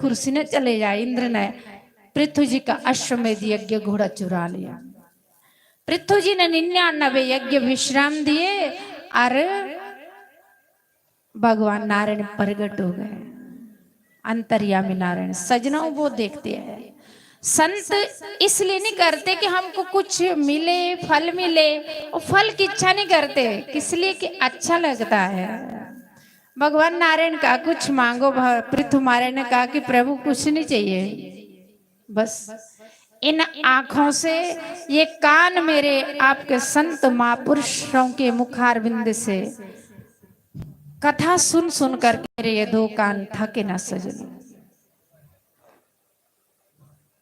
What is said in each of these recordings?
कुर्सी ने चले जाए। इंद्र ने पृथ्वी जी का अश्वमेध यज्ञ घोड़ा चुरा लिया। पृथ्वी जी ने 99 यज्ञ विश्राम दिए और भगवान नारायण प्रकट हो गए। अंतर्यामी नारायण सजनाओं वो देखते हैं। संत इसलिए नहीं करते कि हमको कुछ मिले, फल मिले, और फल की इच्छा नहीं करते, किस लिए कि अच्छा लगता है। भगवान नारायण का कुछ मांगो, पृथ्वी नारायण ने कहा कि प्रभु कुछ नहीं चाहिए, बस इन आंखों से, ये कान मेरे आपके संत महापुरुषों के मुखारविंद से कथा सुन सुन कर मेरे ये दो कान थके ना सजनो,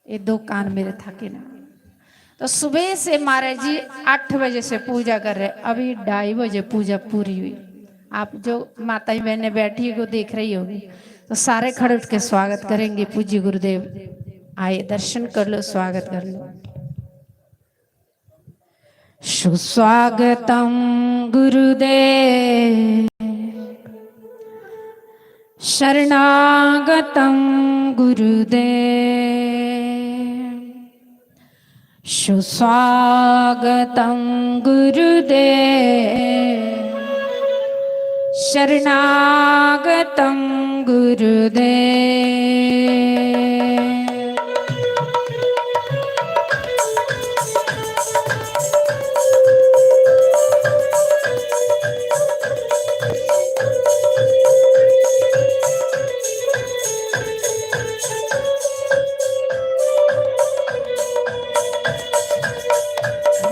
ये दो कान मेरे थके ना। तो सुबह से महाराज जी 8 बजे से पूजा कर रहे, अभी 2:30 बजे पूजा पूरी हुई। आप जो माता बहनें बैठी को देख रही होगी, तो सारे खड़े उठ के स्वागत करेंगे। पूज्य गुरुदेव आए, दर्शन कर लो, स्वागत कर लो। सुस्वागतम गुरुदेव, शरणागतम गुरुदेव, सुस्वागतम गुरुदेव, शरणागतम गुरुदेव।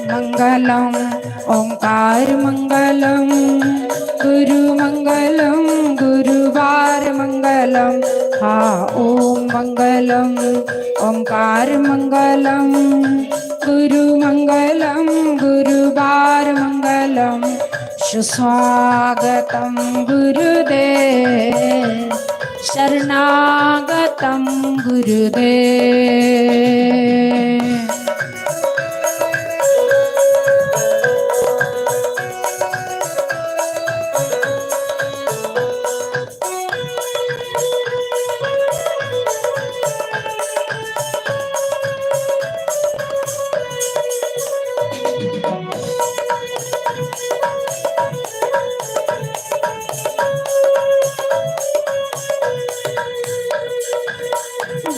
मंगलम ओंकार मंगलम, गुरु मंगलम, गुरुवार मंगलम, हा ओम मंगलम ओंकार मंगलम, गुरु मंगलम, गुरुवार मंगलम, सुस्वागतम गुरुदेव, शरणागतम गुरुदेव।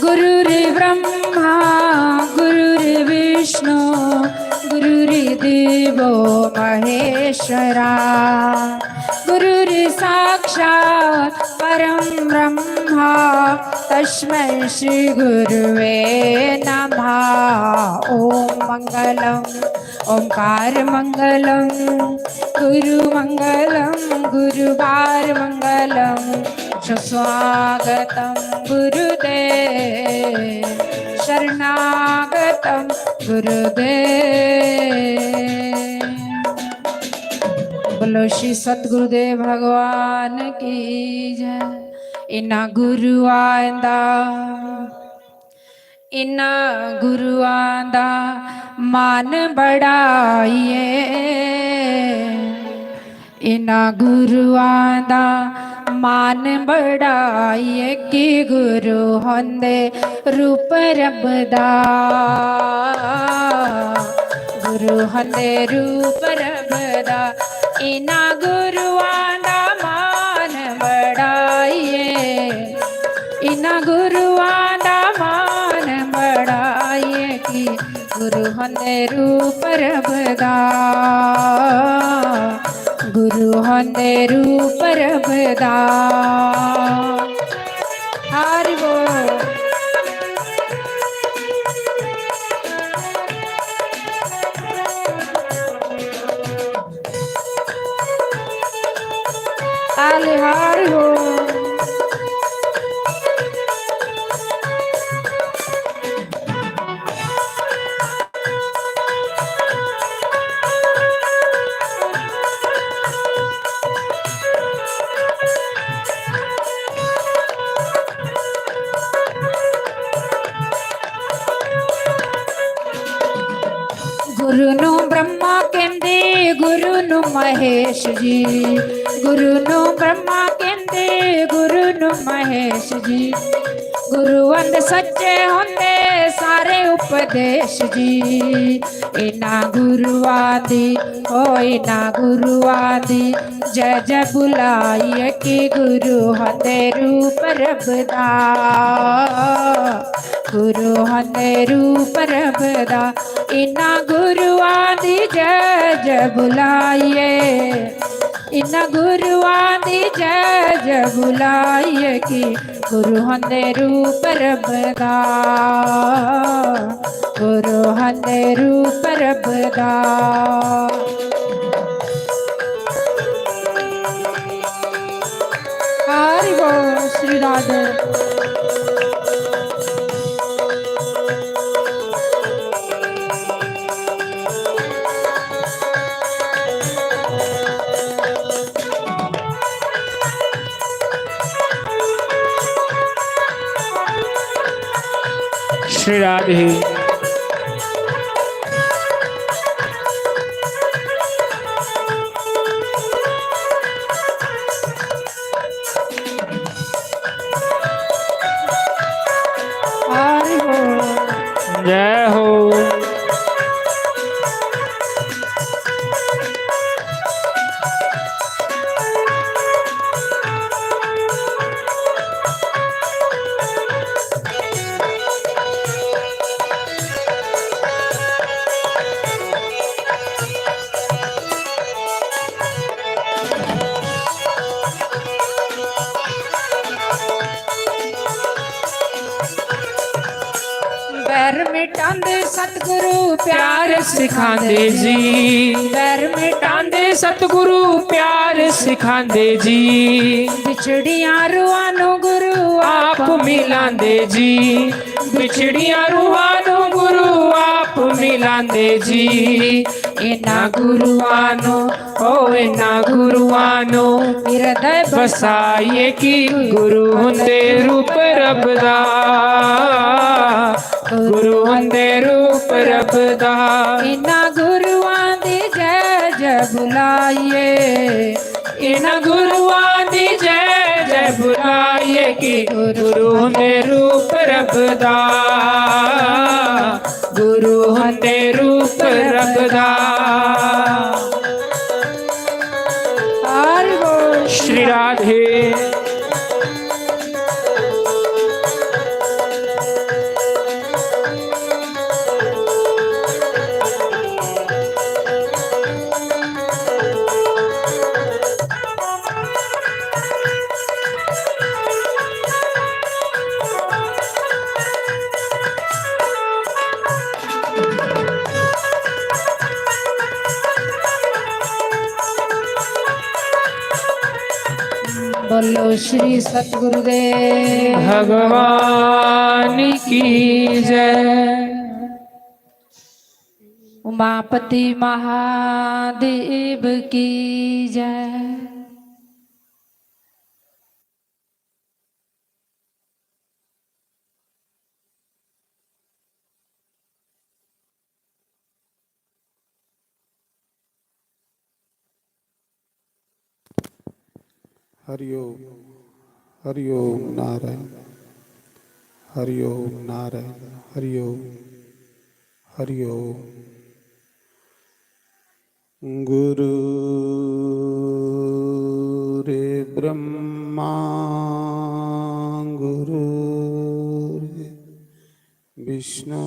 गुरुर्ब्रह्मा गुरुर्विष्णु गुरुर्देवो महेश्वरा, गुरुर्साक्षात् परं ब्रह्मा, तस्मै श्री गुरुवे नमः। ओम मंगलम ओंकार मंगलम, गुरु मंगलम, गुरुवार मंगलम, सुस्वागतम गुरुदेव, शरणागतम गुरुदेव। बोलो श्री सतगुरुदेव भगवान की जय। इना गुरु आंदा, इना गुरु आंदा मान बढ़ाइए, इना गुरु आंदा मान बढ़ाइए, कि गुरु होंदे रूप रब दा, गुरु होंदे रूप रब दा, इना गुरुआं दा मान बढ़ाइए, इना गुरुआं दा मान बढ़ाइए, कि गुरु होंदे रूप रब दा, गुरु होंदे रूप रब दा। हरि बोल। हरि बोल। गुरु नु ब्रह्मा कहंदे, गुरु नु महेश जी, गुरु नु ब्रह्मा कहंदे, गुरु नु महेश जी, गुरुवंद सच्चे होंदे सारे उपदेश जी। इना गुरुआं दी ओ इना गुरुआं दी जय जय बुलाइए कि गुरु होंदे रूप रब दा। गुरु होंदे रूप रब दा इना गुरुआं दी जय जय बुलाइए। इना गुरुआं दी जय जय बुलाइए कि गुरु होंदे रूप रब दा। गुरु होंदे रूप रब दा। हरि बोल श्री राधे। श्री राधे। हरि बोल जय हो। बैर मिटांदे सतगुरु प्यार सिखांदे जी। बैर मिटांदे सतगुरु प्यार सिखांदे जी। बिछड़ियां रूहां नू गुरु आप मिलांदे जी। बिछड़ियां रूहां नू गुरु आप मिलांदे जी। इना गुरुआं नू ओ इना गुरुआं नू हृदय बसाइए कि गुरु हुंदे रूप रब दा। गुरु हुंदे रूप रब दा। इना गुरुआं दी जय जय बुलाइए। इना गुरुआं दी जय जय बुलाइए कि गुरु हुंदे रूप रब दा। गुरु हुंदे रूप रब दा। हरि बोल श्री राधे। बोलो श्री सतगुरुदेव भगवान की जय। उमापति महादेव की जय। हरिओम हरिओम नारायण हरिओम नारायण हरिओम हरिओम। गुरु रे ब्रह्मा गुरु रे विष्णु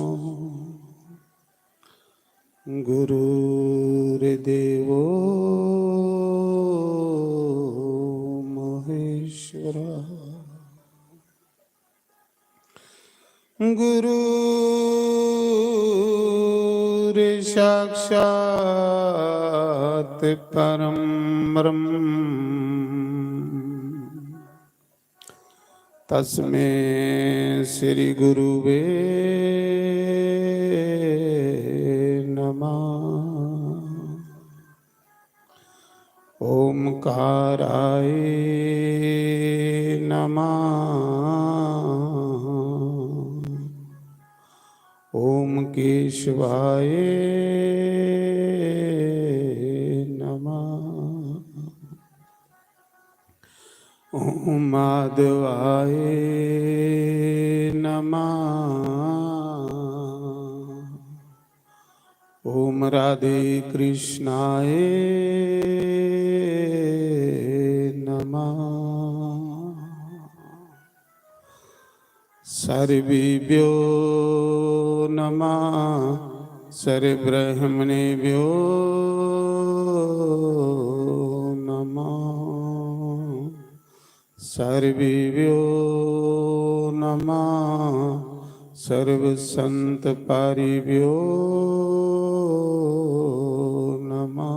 गुरु रे देवो महेश्वरा। गुरु रे साक्षात परम ब्रह्म तस्मै श्री गुरुवे नमः। ओमकाराय नमः। ओम केशवाय नमः। ओम माधवाय नमः। ओम राधे कृष्णाय नमः। सर्वेभ्यो नमः सर्वब्रह्मणेभ्यो नमः। सर्वेभ्यो नमः सर्वसंतपारिभ्यो नमः।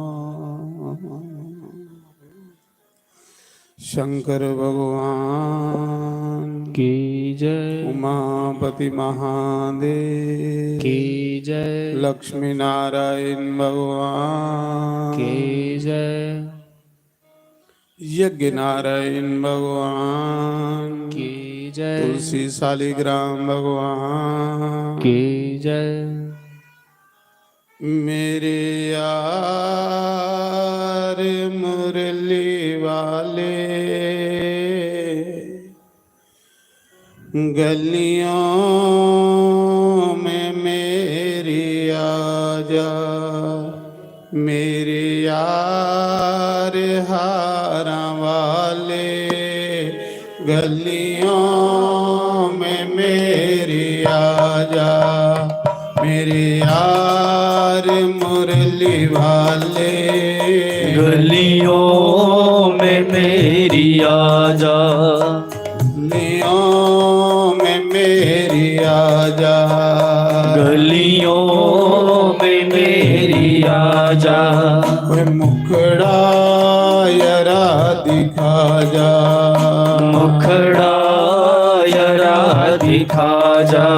शंकर भगवान की जय, उमापति महादेव की जय, लक्ष्मी नारायण भगवान की जय, यज्ञ नारायण भगवान की जय, तुलसी शालिग्राम भगवान की जय। मेरे यार मुरली वाले गलियों में मेरी आजा। मेरे यार हारा वाले गलियों में मेरी आजा। मेरे यार मुरली वाले गलियों में मेरी आजा, गलियों में मेरी आजा। गलियों में मेरी आजा। ओए मुखड़ा यरा दिखा जा। मुखड़ा यरा दिखा जा।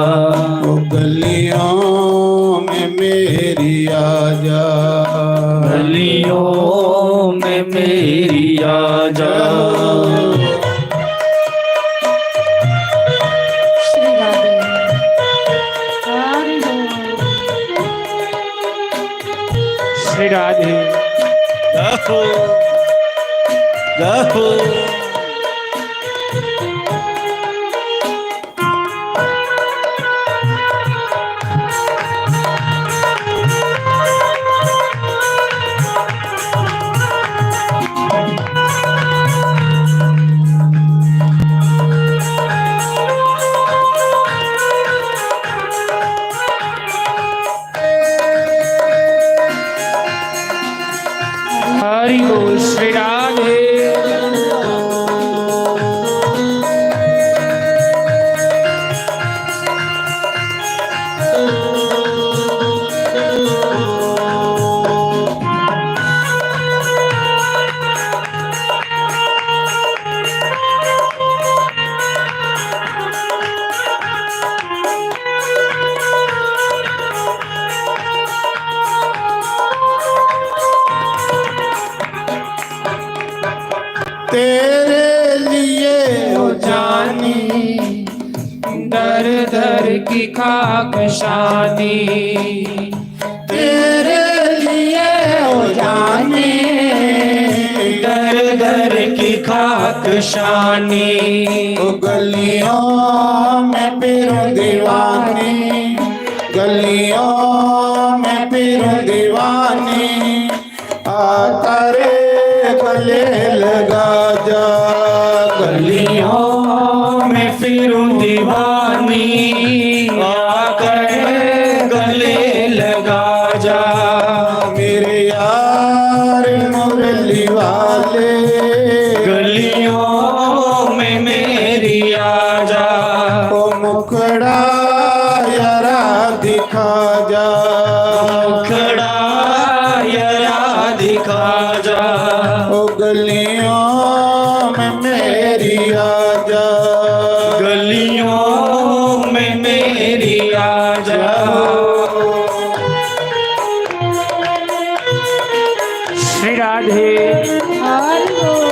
ओ गलियों में मेरी आजा। गलियों में मेरी आजा। श्री राधे हरि बोल। श्री राधे जाहो जाहो हरि बोल। श्री राधे तेरे लिए ओ जानी दर दर की खाक शानी। तेरे लिए ओ जानी दर दर की खाक शानी। ओ गलियों में फिरूं दीवानी। गलियों में फिरूं दीवानी। आता रे गले लगा जा। गलियों गलियों में फिरूं दीवानी। आकर गले लगा जा। मेरे यार मुरली वाले गलियों में मेरी आजा। ओ मुखड़ा यारा दिखा जा। मुखड़ा यरा दिखा जा। ओ गलियों में मेरी आजा। गलियों में मेरी आजा। श्री राधे हरि बोल।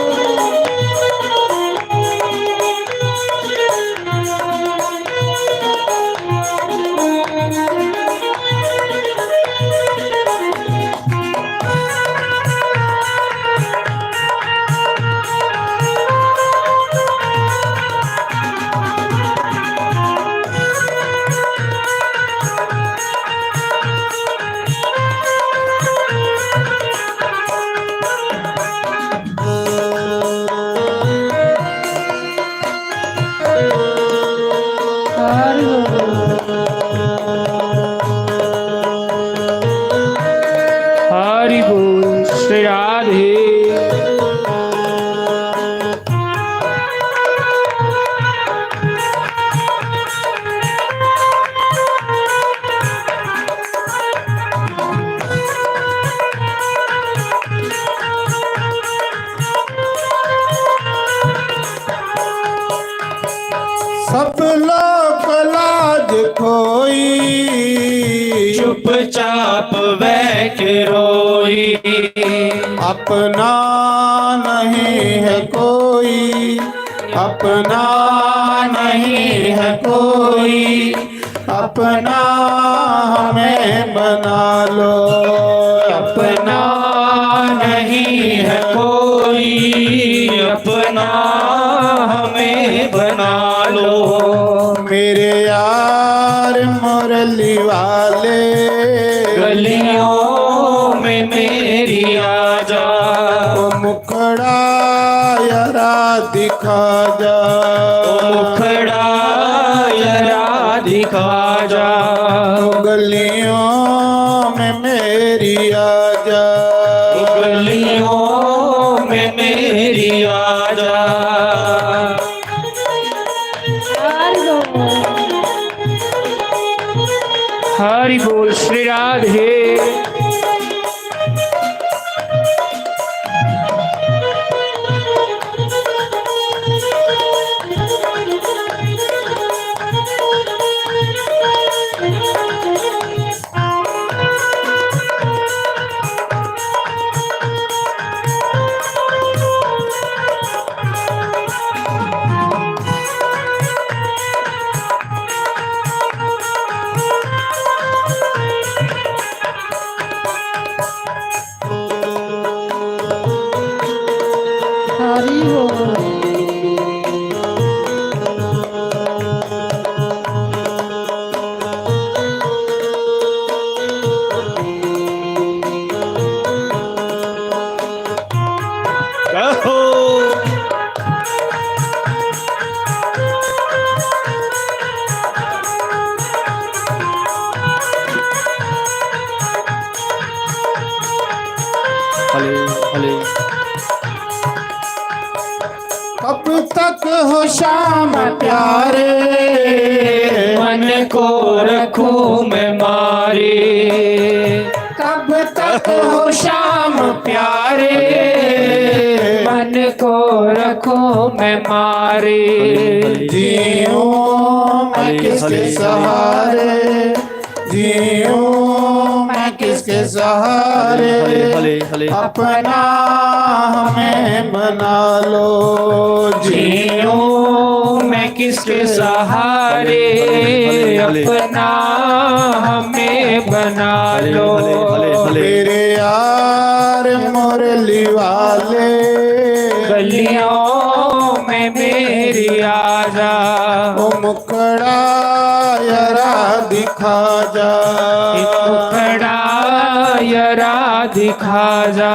हरि बोल श्री राधे। सब लोग लाज खोई, चुपचाप बैठ रोई, अपना नहीं है कोई, अपना नहीं है कोई, अपना हमें बना लो, अपना नहीं है कोई, अपना हमें बना लो। मेरे यार मुरली वाले, गलियों में मेरी आजा, वो मुखड़ा यारा दिखा जा, मुखड़ा जरा दिखा जा, वो गलियों में मेरी आजा, गलियों में मेरी आजा। हरि बोल श्री राधे। कहो कब तक हो शाम प्यारे, मन को रखूं मैं मारे, कब तक हो शाम प्यारे, मन को रखूं मैं मारे। जीऊं मैं किसके सहारे, जीऊं मैं किसके सहारे, अपना हमें बना लो, जीऊं मैं किसके सहारे, अपना हमें बना लो। मेरे यार मुरली वाले, गलियों में मेरी आजा, वो मुखड़ा यारा दिखा जा, मुखड़ा जरा दिखा जा,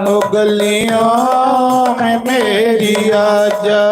वो गलियों में मेरी आजा,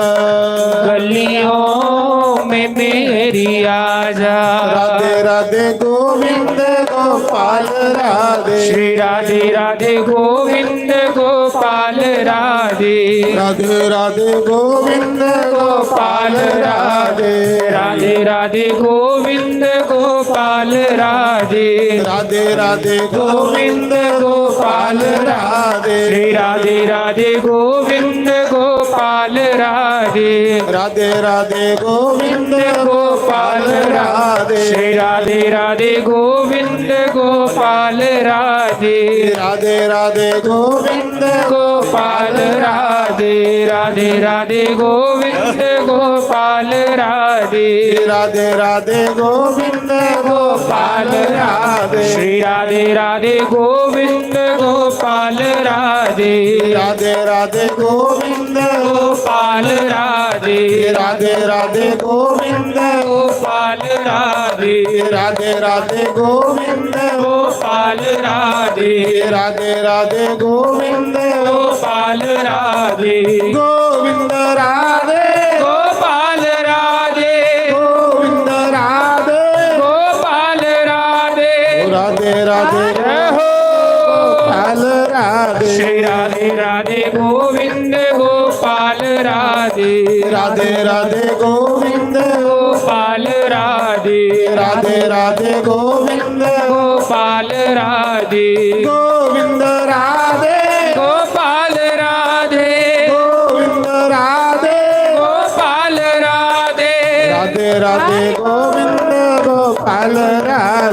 गलियों में मेरी आजा। राधे राधे गोविंद गोपाल राधे, श्री राधे राधे गोविंद गोपाल राधे, राधे राधे गोविंद गोपाल राधे, राधे राधे गोविंद गोपाल राधे, राधे राधे गोविंद गोपाल राधे, श्री राधे राधे गोविंद गोपाल राधे, राधे राधे गोविंद गोपाल राधे, श्री राधे राधे गोविंद गोपाल राधे, राधे राधे गोविंद गोपाल राधे, राधे राधे गोविंद गोपाल राधे, राधे राधे गोविंद गोपाल राधे, श्री राधे राधे गोविंद गोपाल राधे, राधे राधे गोविंद गोपाल राधे, राधे राधे गोविंद गोपाल राधे, राधे राधे गोविंद गोपाल राधे, राधे राधे गोविंद गोपाल राधे, गोविंद राधे गोपाल राधे, गोविंद राधे राधे राधे गोविंद गोपाल राधे राधे राधे गोविंद गोपाल राधे गोविंद राधे गोपाल राधे गोविंद राधे गोपाल राधे राधे राधे गोविंद गोपाल राधे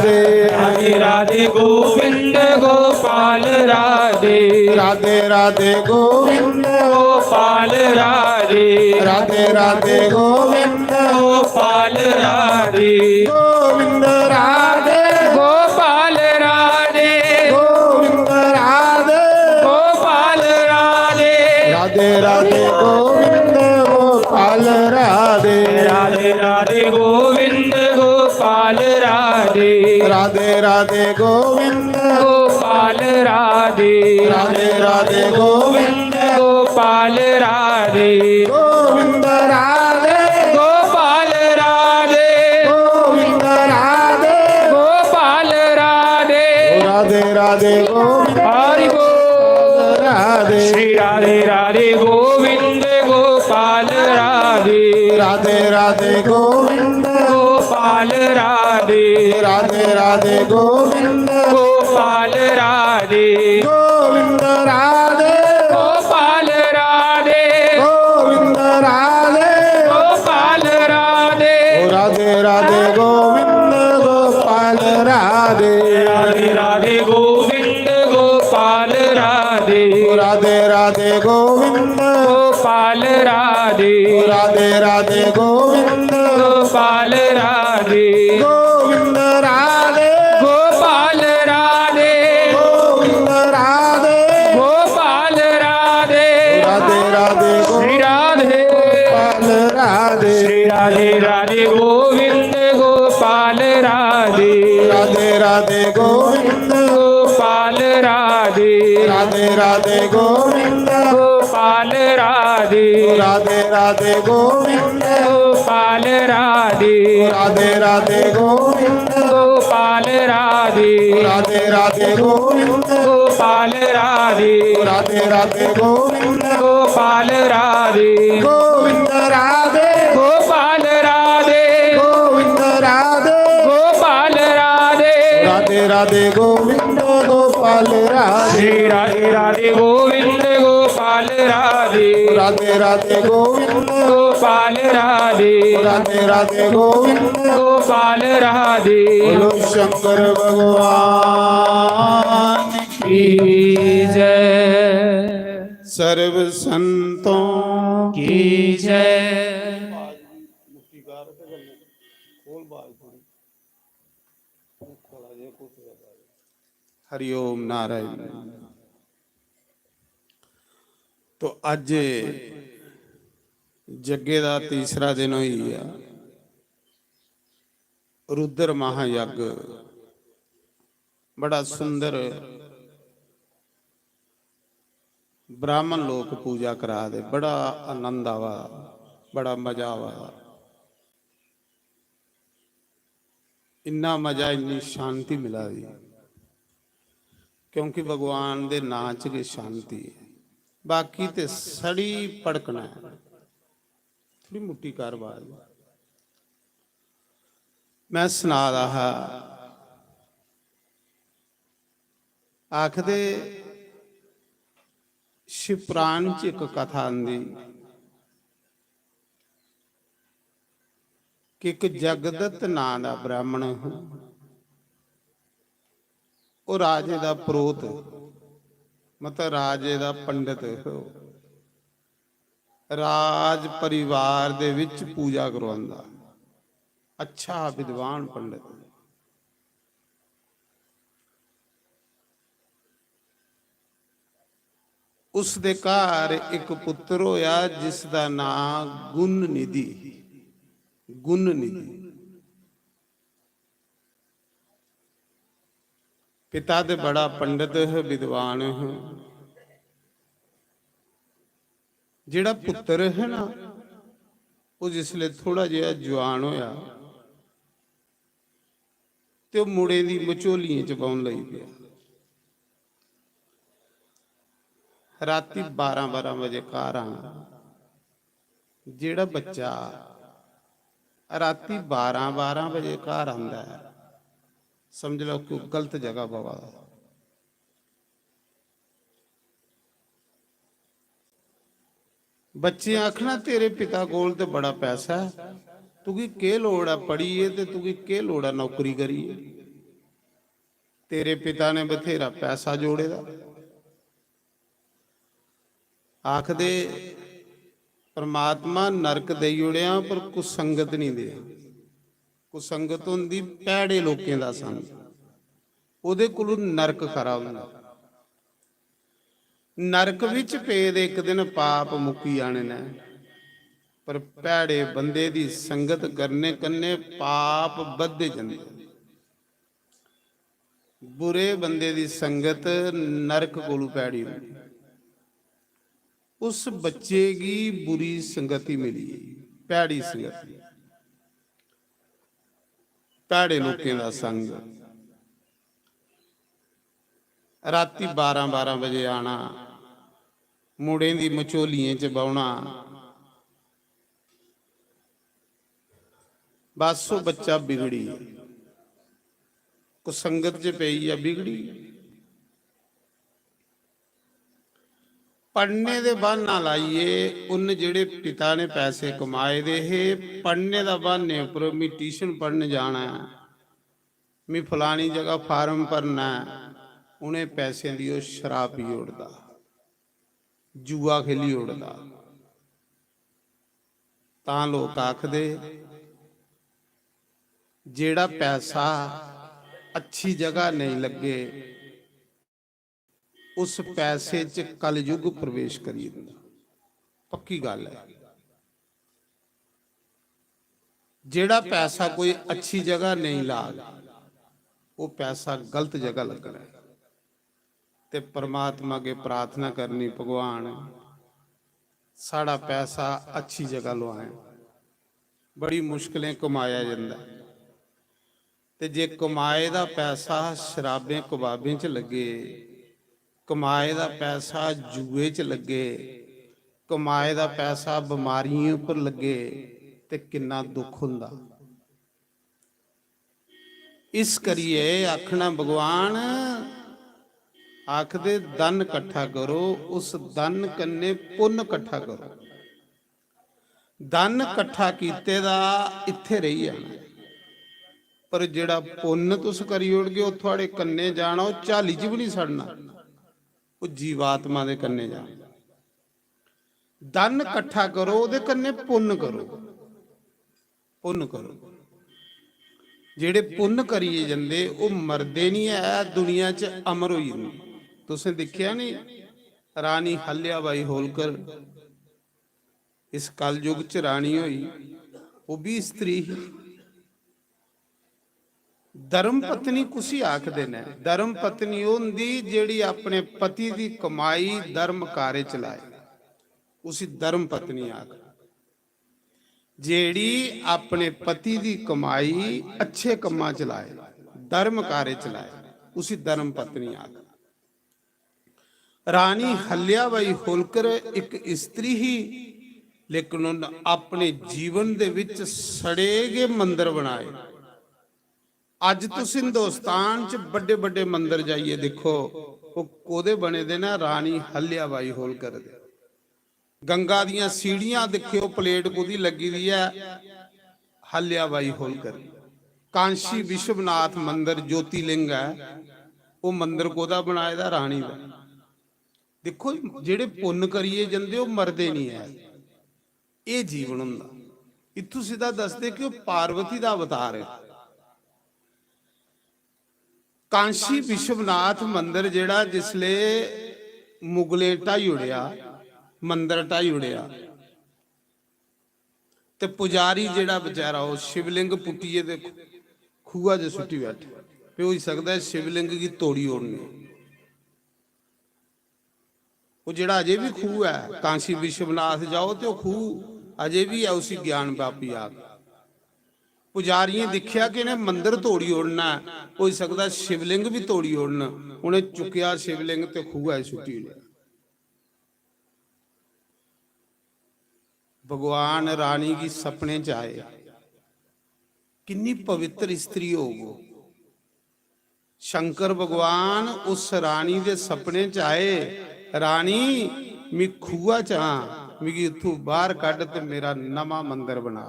राधे राधे गोविंद गोपाल राधे राधे राधे गोविंद गोपाल राधे राधे राधे गोविंद गोपाल राधे गोविंद राधे गोपाल राधे गोविंद राधे गोपाल राधे राधे राधे गोविंद गोपाल राधे राधे राधे गोविंद गोपाल राधे राधे राधे गोविंद गोपाल राधे राधे राधे गोविंद गोपाल राधे गोविंद राधे गोपाल राधे गोविंद राधे गोपाल राधे राधे राधे गोविंद हरि बोल राधे श्री राधे राधे गोविंद गोपाल राधे राधे राधे गोविंद गोपाल राधे राधे राधे गोविंद गोपाल राधे गोविंद राधे गोपाल राधे गोविंद राधे गोपाल राधे राधे राधे गोविंद गोपाल राधे राधे राधे गोविंद गोपाल राधे राधे राधे गोविंद गोपाल राधे राधे राधे गोविंद गोपाल राधे गोविंद राधे गोपाल राधे गोविंद राधे गोपाल राधे राधे राधे श्री राधे गोपाल राधे श्री राधे राधे गोविंद गोपाल राधे राधे राधे गोविंद गोपाल राधे राधे राधे गोविंद गोपाल राधे राधे राधे गोविंद गोपाल राधे राधे राधे गोविंद गोपाल राधे राधे राधे गोविंद गोपाल राधे राधे राधे गोविंद गोपाल राधे गोविंद राधे गोपाल राधे गोविंद राधे गोपाल राधे राधे राधे गोविंद गोपाल राधे श्री राधे राधे गोविंद गोपाल राधे राधे राधे गोविंद गोपाल राधे राधे राधे गोविंद गोपाल राधे बोलो शंकर भगवान की जय सर्व संतों की जय हरिओम नारायण। तो अज जगे का तीसरा दिन होई है। रुद्र महायज्ञ बड़ा सुंदर ब्राह्मण लोग पूजा करा दे, बड़ा आनंद आवा, बड़ा मजा आवा। इन्ना मजा इन्नी शांति मिला दी, क्योंकि भगवान दे नाच के शांति है। बाकी ते सड़ी पड़कना है, थोड़ी मुट्ठी कारवार। मैं सुना रहा आखदे शिवपुराण च एक कथा आंदी कि एक जगदत्त नां दा ब्राह्मण वो राजे दा पुरोहित मतलब राजे दा पंडित राज परिवार दे विच पूजा करवांदा। अच्छा विद्वान पंडित। उस दे घर एक पुत्र होया जिसदा नाम गुण निधि। गुण निधि पिता दे बड़ा पंडित है, विद्वान है। जिहड़ा पुत्र है ना वो जिसले थोड़ा जिहा जवान होया ते मुड़े दी मचोलियां च पाउण लई पिया। राती 12-12 बजे घर आना ਜਿਹੜਾ ਬੱਚਾ ਰਾਤੀ 12 ਵਜੇ ਘਰ ਆਉਂਦਾ ਹੈ, ਸਮਝ ਲਓ ਕਿ ਗਲਤ ਜਗ੍ਹਾ ਪਵਾ। ਬੱਚੇ ਆਖਣਾ ਤੇਰੇ ਪਿਤਾ ਕੋਲ ਤੇ ਬੜਾ ਪੈਸਾ ਹੈ, ਤੂੰ ਕੀ ਲੋੜ ਹੈ ਪੜੀਏ, ਤੇ ਤੂੰ ਕੀ ਲੋੜ ਹੈ ਨੌਕਰੀ ਕਰੀਏ। ਤੇਰੇ ਪਿਤਾ ਨੇ ਬਥੇਰਾ ਪੈਸਾ ਜੋੜੇ ਦਾ। ਆਖਦੇ परमात्मा नरक दे उड़िया पर कुसंगत नहीं दे। कुसंगत होंदी भैड़े लोकें दा संग, ओदे कोलों नरक खरा हुंदा। नरक विच पेद एक दिन पाप मुक्की जाने ने, पर भैड़े बंदे दी संगत करने कन्ने पाप बधदे जांदे। बुरे बंदे दी संगत नरक कोलों भैड़ी हुंदी। उस बच्चे की बुरी संगति मिली, भैड़ी संगति, भैड़े लोकें दा संग। राती 12 बजे आना, मुड़े दी मचोलियां च बौना, बस वो बच्चा बिगड़ी, कुसंगत च पई या बिगड़ी। पढ़ने दे बहाना लाइए, उन जेड़े पिता ने पैसे कमाए दे है, पढ़ने दा बहाने उपर मैं ट्यूशन पढ़ने जाना है, मैं फलानी जगह फार्म भरना है, उन्हें पैसे दी ओह शराब पी उड़दा, जुआ खेली उड़दा। तां लोग आखदे जेड़ा पैसा अच्छी जगह नहीं लगे, उस पैसे च कलयुग प्रवेश करी दिंदा। पक्की गल है। जेड़ा पैसा कोई अच्छी जगह नहीं ला, वो पैसा गलत जगह लगना है। ते परमात्मा के प्रार्थना करनी, भगवान साड़ा पैसा अच्छी जगह लवाए। बड़ी मुश्किलें कमाया जाता, ते जे कमाए दा पैसा शराबें कबाबें च लगे, कमाए दा पैसा जुए च लगे, कमाए दा पैसा बीमारियों पर लगे, ते किन्ना दुख हुंदा। इस करिए आखना भगवान आखदे धन इकट्ठा करो, उस धन कन्ने पुण्य इकट्ठा करो। धन इकट्ठा कीते दा इत्थे रही जाना, पर जेड़ा पुण्य तुस करी उड़गे वो थोड़े कन्ने जाना, वो झाली च भी नहीं सड़ना, वो जीवात्मा दे कन्ने जाना। धन इकट्ठा करो, उहदे कन्ने पुण्य करो, पुण्य करो। जेड़े पुण्य करिए जंदे वो मरदे नहीं है, दुनिया च अमर हो जांदे। तुसें देखिया नहीं रानी हल्याबाई होलकर इस कलयुग च रानी हुई, वो भी स्त्री ही। धर्म पत्नी कुसी आखदे ने, धर्म पत्नी होंदी जेड़ी अपने पति दी कमाई धर्म कार्य चलाए, उसी धर्म पत्नी आख। जेड़ी अपने पति दी कमाई अच्छे कम्मा चलाए, धर्म कार्य चलाए, उसी धर्म पत्नी आख। रानी हल्याबाई होलकर एक स्त्री ही, लेकिन उन्हें अपने जीवन दे विच सड़े गए मंदिर बनाए। अज तुस हिंदुस्तान च बड़े बड़े मंदिर जाइए देखो, वो कोदे बने दे ना, रानी हल्याबाई होलकर दे। गंगा दियां सीढ़ियां देखियो, प्लेट कोदी लगी दी है, हल्याबाई होलकर। कांशी विश्वनाथ मंदिर ज्योतिलिंग है, वो मंदिर कोदा बनाए दा, रानी दा। देखो जेड़े पुण्य करिए जंदे वो मरदे नहीं है, ये जीवन हुंदा। इत्थों सीधा दसदे कि वो पार्वती दा अवतार है। कांशी विश्वनाथ मंदिर जेड़ा जिसले मुगले ढाई उड़िया, मंदिर ढाई उड़िया, ते पुजारी जेड़ा बेचारा वो शिवलिंग पुट्टिए दे खूआ च सुट्टी बैठे, पे हो सकता है शिवलिंग की तोड़ी ओढ़नी। वो जेड़ा अजे भी खूह है कांशी विश्वनाथ जाओ तो खूह अजे भी है, उसी ज्ञान व्यापी आग। पुजारियों देखिया कि इन्हें मंदिर तोड़ी ओढ़ना, हो सकता शिवलिंग भी तोड़ी ओढ़ना, उन्हें चुकया शिवलिंग तो खूह है सुट्टी लिया। भगवान रानी की सपने च आए, कितनी पवित्र स्त्री हो वो। शंकर भगवान उस रानी दे सपने च आए, रानी मैं खूआ च हाँ, मिगी इत्थों बाहर कढ़ ते मेरा नवा मंदिर बना।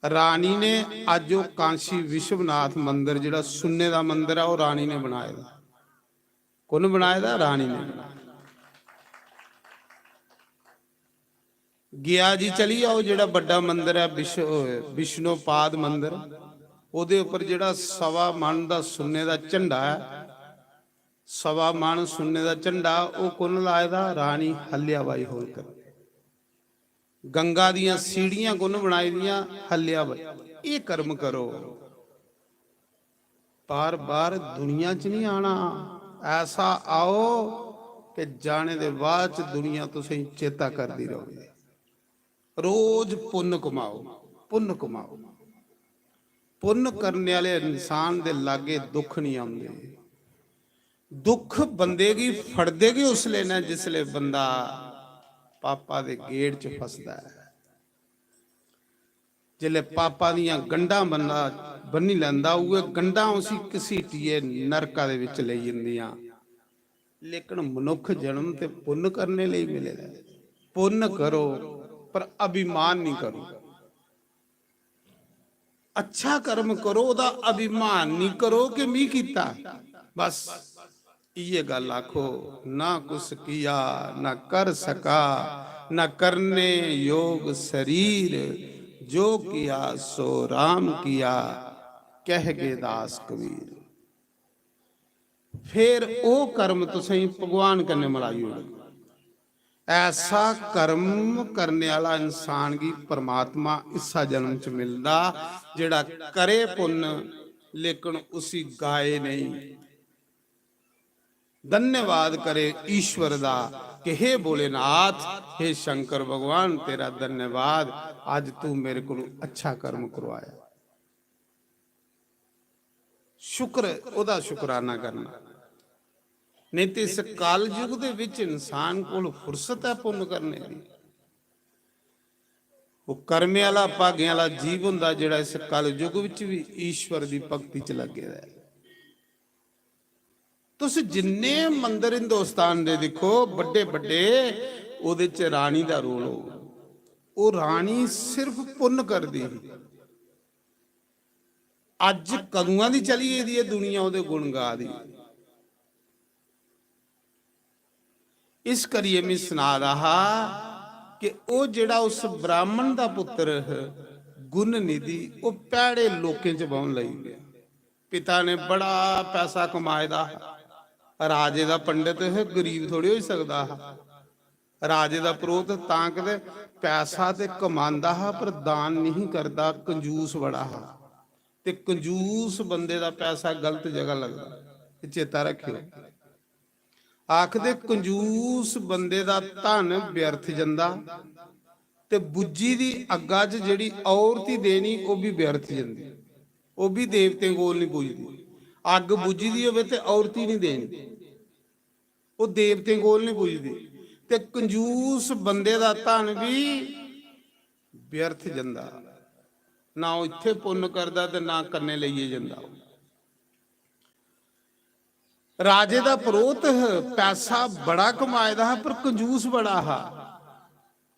रानी ने अज वो कांशी विश्वनाथ मंदिर जिहड़ा सुन्ने दा मंदिर है वो रानी ने बनाया दा। कौन बनाया दा? रानी ने बनाया। गया जी चली आओ, जिहड़ा बड़ा मंदिर है विष्णुपाद मंदिर, ਉਹਦੇ ਉੱਪਰ ਜਿਹੜਾ सवा मन ਦਾ सुन्ने ਦਾ ਝੰਡਾ ਹੈ, सवा मन सुन्ने ਦਾ ਝੰਡਾ, ਉਹ ਕੌਣ ਲਾਇਆ ਦਾ? ਰਾਣੀ ਹੱਲਿਆਬਾਈ ਹੋਲਕਰ। ਗੰਗਾ ਦੀਆਂ ਸੀੜੀਆਂ ਕੌਣ ਬਣਾਈ ਦੀਆਂ? ਹੱਲਿਆਬਾਈ। ਇਹ ਕਰਮ ਕਰੋ, ਬਾਰ ਬਾਰ ਦੁਨੀਆ 'ਚ ਨਹੀਂ ਆਣਾ। ਐਸਾ ਆਓ ਕਿ ਜਾਣੇ ਦੇ ਬਾਅਦ 'ਚ ਦੁਨੀਆ ਤੁਸੀਂ ਚੇਤਾ ਕਰਦੀ ਰਹੋਗੇ। रोज पुण्य कमाओ, पुण्य कमाओ। पुण्य करने वाले इंसान दे लागे दुख नहीं आते। दुख बंदे की फड़दे की उसले ना जिसले बंदा पापा दे गेट च फसदा है। जिले पापा दियां गंढां बंदा बन्नी लैंदा, उहे गंढां उसी घसीटिए नरका दे विच लई जांदियां। लेकिन मनुख जन्म ते पुण्य करने लई मिलेगा। पुण्य करो पर अभिमान नहीं करो। अच्छा कर्म करो, ओदा अभिमान नहीं करो कि मैं कीता। बस ये गल आखो, ना कुछ किया ना कर सका, ना करने योग शरीर, जो किया सो राम किया, कह गए दास कबीर। फिर वो कर्म तुसीं भगवान कन्ने मलाई होगा। ऐसा कर्म करने वाला इंसान की परमात्मा इसा जन्म च मिलदा, जेड़ा करे पुण्य लेकिन उसी गाए नहीं। धन्यवाद करे ईश्वर दा कि हे भोलेनाथ, हे शंकर भगवान, तेरा धन्यवाद, आज तू मेरे को अच्छा कर्म करवाया। शुक्र, ओदा शुकराना करना। नहीं तो इस काल युग दे विच इंसान को फुरसत है पुण्य करने की। वो कर्मे वाला भागे वाला जीव हुंदा जिहड़ा इस काल युग विच भी ईश्वर की भगती च लगे है। तुसीं जिन्ने मंदिर हिंदुस्तान दे देखो बड़े बड़े, उहदे च रानी दा रोल हो। वो रानी सिर्फ पुण्य करदी। अज कदूआं दी चली दी दुनिया उहदे गुण गा दी। इस करिए मैं सुना रहा कि वो जिहड़ा उस ब्राह्मण दा पुत्र गुण निधि, वो पैड़े लोकें च बहुन लई गया। पिता ने बड़ा पैसा कमाए दा, राजे दा पंडित है, गरीब थोड़ी हो सकदा। राजे दा पुरोहित तां कदे पैसा ते कमांदा हा पर दान नहीं करदा, कंजूस बड़ा हा। ते कंजूस बंदे दा पैसा गलत जगह लगदा, चेता रखियो। आखदे कंजूस बंदे दा धन व्यर्थ जंदा, ते बुज्जी दी अग्गा च जिहड़ी औरती देनी वो भी व्यर्थ जंदी, वो भी देवते कोल नहीं पुजदी। अग बुझी दी होवे ते औरती नहीं देनी, वो देवते कोल नहीं पुजदी। ते कंजूस बंदे दा धन भी व्यर्थ जंदा, ना वो इत्थे पुण्य करदा ते ना कन्ने लईए जंदा। राजे दा पुरोहित पैसा बड़ा कमाएदा है पर कंजूस बड़ा हा।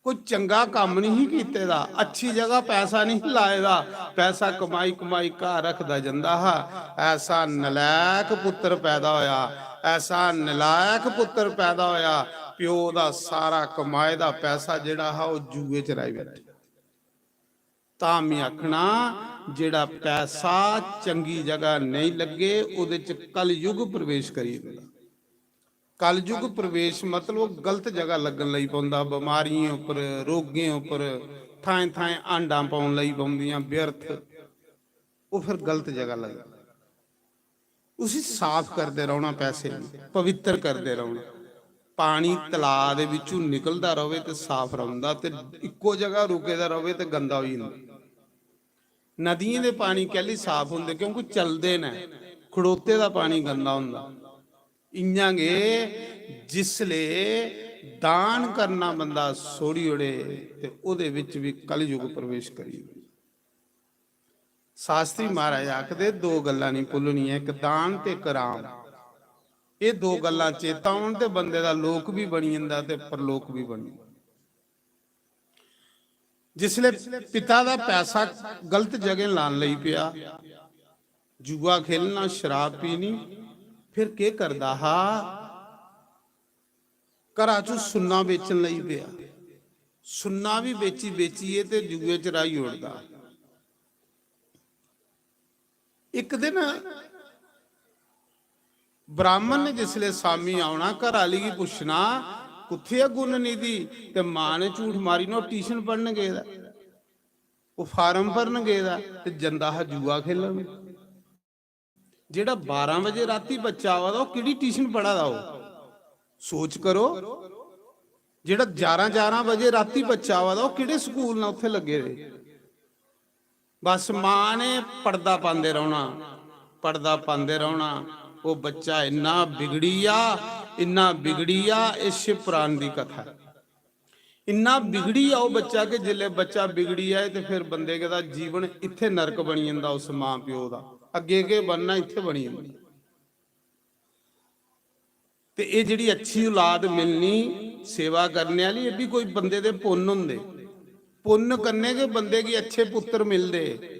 कोई चंगा काम नहीं कीते दा, अच्छी जगह पैसा नहीं लाएदा, पैसा कमाई कमाई घर रखदा जंदा हा। ऐसा नलायक पुत्र पैदा होया, ऐसा नलायक पुत्र पैदा होया, प्यो दा सारा कमाए दा पैसा जिहड़ा हा वो जुए च राई बैठा। तां मैं आखना जिहड़ा पैसा चंगी जगह नहीं लगे उहदे च कल युग प्रवेश करी दिंदा। कल युग प्रवेश मतलब गलत जगह लगन लई पौंदा, बीमारियां उपर रोगें उपर थाएं थाएं आंडा पाउण लई पौंदियां व्यर्थ, वो फिर गलत जगह लगदा। उसी साफ करते रहना, पैसे पवित्र करते रहना। पानी तलाब दे विचों निकलदा रहे तो साफ रहिंदा, ते इक्को जगह रुकेदा रहे तो गंदा हो जांदा। नदियां दे पानी कहली साफ हुंदे क्योंकि चलदे ने, खड़ोते दा पानी गंदा हुंदा। इयां गे जिसले ਦਾਨ ਕਰਨਾ ਬੰਦਾ ਸੋੜੀ ਉੜੇ ਤੇ ਉਹਦੇ ਵਿੱਚ ਵੀ ਕਲਯੁਗ ਪ੍ਰਵੇਸ਼ ਕਰੀ। ਸ਼ਾਸਤਰੀ ਮਹਾਰਾਜ ਆਖਦੇ ਦੋ ਗੱਲਾਂ ਨਹੀਂ ਭੁੱਲਣੀਆਂ, ਇੱਕ ਦਾਨ ਤੇ ਕਰਾਮ। ਇਹ ਦੋ ਗੱਲਾਂ ਚੇਤਾ ਹੋਣ ਤੇ ਬੰਦੇ ਦਾ ਲੋਕ ਵੀ ਬਣੀ ਜਾਂਦਾ ਤੇ ਪਰਲੋਕ ਵੀ ਬਣੀ ਜਾਂਦਾ। ਜਿਸਲੇ ਪਿਤਾ ਦਾ ਪੈਸਾ ਗਲਤ ਜਗ੍ਹਾ ਲਾਣ ਲਈ ਪਿਆ, ਜੂਆ ਖੇਲਣਾ, ਸ਼ਰਾਬ ਪੀਣੀ, ਫਿਰ ਕੀ ਕਰਦਾ ਹਾ, ਘਰਾਂ ਚੋਂ ਸੁੰਨਾ ਵੇਚਣ ਲਈ ਪਿਆ। ਸੁੰਨਾ ਵੀ ਵੇਚੀਏ ਤੇ ਜੂਏ ਚ ਰਾਈ ਉੜਦਾ। ਇੱਕ ਦਿਨ ਬ੍ਰਾਹਮਣ ਨੇ ਜਿਸਲੇ ਸਾਮੀ ਆਉਣਾ, ਘਰ ਵਾਲੀ ਕੀ ਪੁੱਛਣਾ ਕੁੱਥੇ ਆ ਗੁਣ ਨਿਧੀ, ਤੇ ਮਾਂ ਨੇ ਝੂਠ ਮਾਰੀ ਨਾ ਟਿਊਸ਼ਨ ਪੜਨ ਗਏ ਦਾ, ਉਹ ਫਾਰਮ ਭਰਨ ਗਏ ਦਾ, ਤੇ ਜੰਦਾ ਹਾ ਜੂਆ ਖੇਲਣ। ਜਿਹੜਾ 12 ਵਜੇ ਰਾਤੀ ਬੱਚਾ ਆਵਾ ਦਾ ਉਹ ਕਿਹੜੀ ਟਿਊਸ਼ਨ ਪੜਾ ਦਾ? ਉਹ ਸੋਚ ਕਰੋ। ਜਿਹੜਾ 11 ਵਜੇ ਰਾਤੀ ਬੱਚਾ ਆਵਾ ਦਾ ਉਹ ਕਿਹੜੇ ਸਕੂਲ ਨਾਲ ਉੱਥੇ ਲੱਗੇ ਰਹੇ। ਬਸ ਮਾਂ ਨੇ ਪਰਦਾ ਪਾਉਂਦੇ ਰਹਿਣਾ, ਪਰਦਾ ਪਾਉਂਦੇ ਰਹਿਣਾ। ਉਹ ਬੱਚਾ ਇੰਨਾ ਵਿਗੜੀ ਆ, ਇੰਨਾ ਵਿਗੜੀ ਆ। ਇਹ ਸ਼ਿਵ ਪੁਰਾਣ ਦੀ ਕਥਾ। ਇੰਨਾ ਵਿਗੜੀ ਆ ਉਹ ਬੱਚਾ ਕਿ ਜਿੱਲੇ ਬੱਚਾ ਵਿਗੜੀ ਆਏ ਤੇ ਫਿਰ ਬੰਦੇ ਦਾ ਜੀਵਨ ਇੱਥੇ ਨਰਕ ਬਣੀ ਜਾਂਦਾ। ਉਸ ਮਾਂ ਪਿਓ ਦਾ ਅੱਗੇ ਬਣਨਾ ਇੱਥੇ ਬਣੀ ਜਾਂਦਾ। ਤੇ ਇਹ ਜਿਹੜੀ ਅੱਛੀ ਔਲਾਦ ਮਿਲਣੀ, ਸੇਵਾ ਕਰਨੇ ਵਾਲੀ, ਇਹ ਵੀ ਕੋਈ ਬੰਦੇ ਦੇ ਪੁੰਨ ਹੁੰਦੇ। ਪੁੰਨ ਕਰਨੇ ਕੇ ਬੰਦੇ ਕੀ ਅੱਛੇ ਪੁੱਤਰ ਮਿਲਦੇ।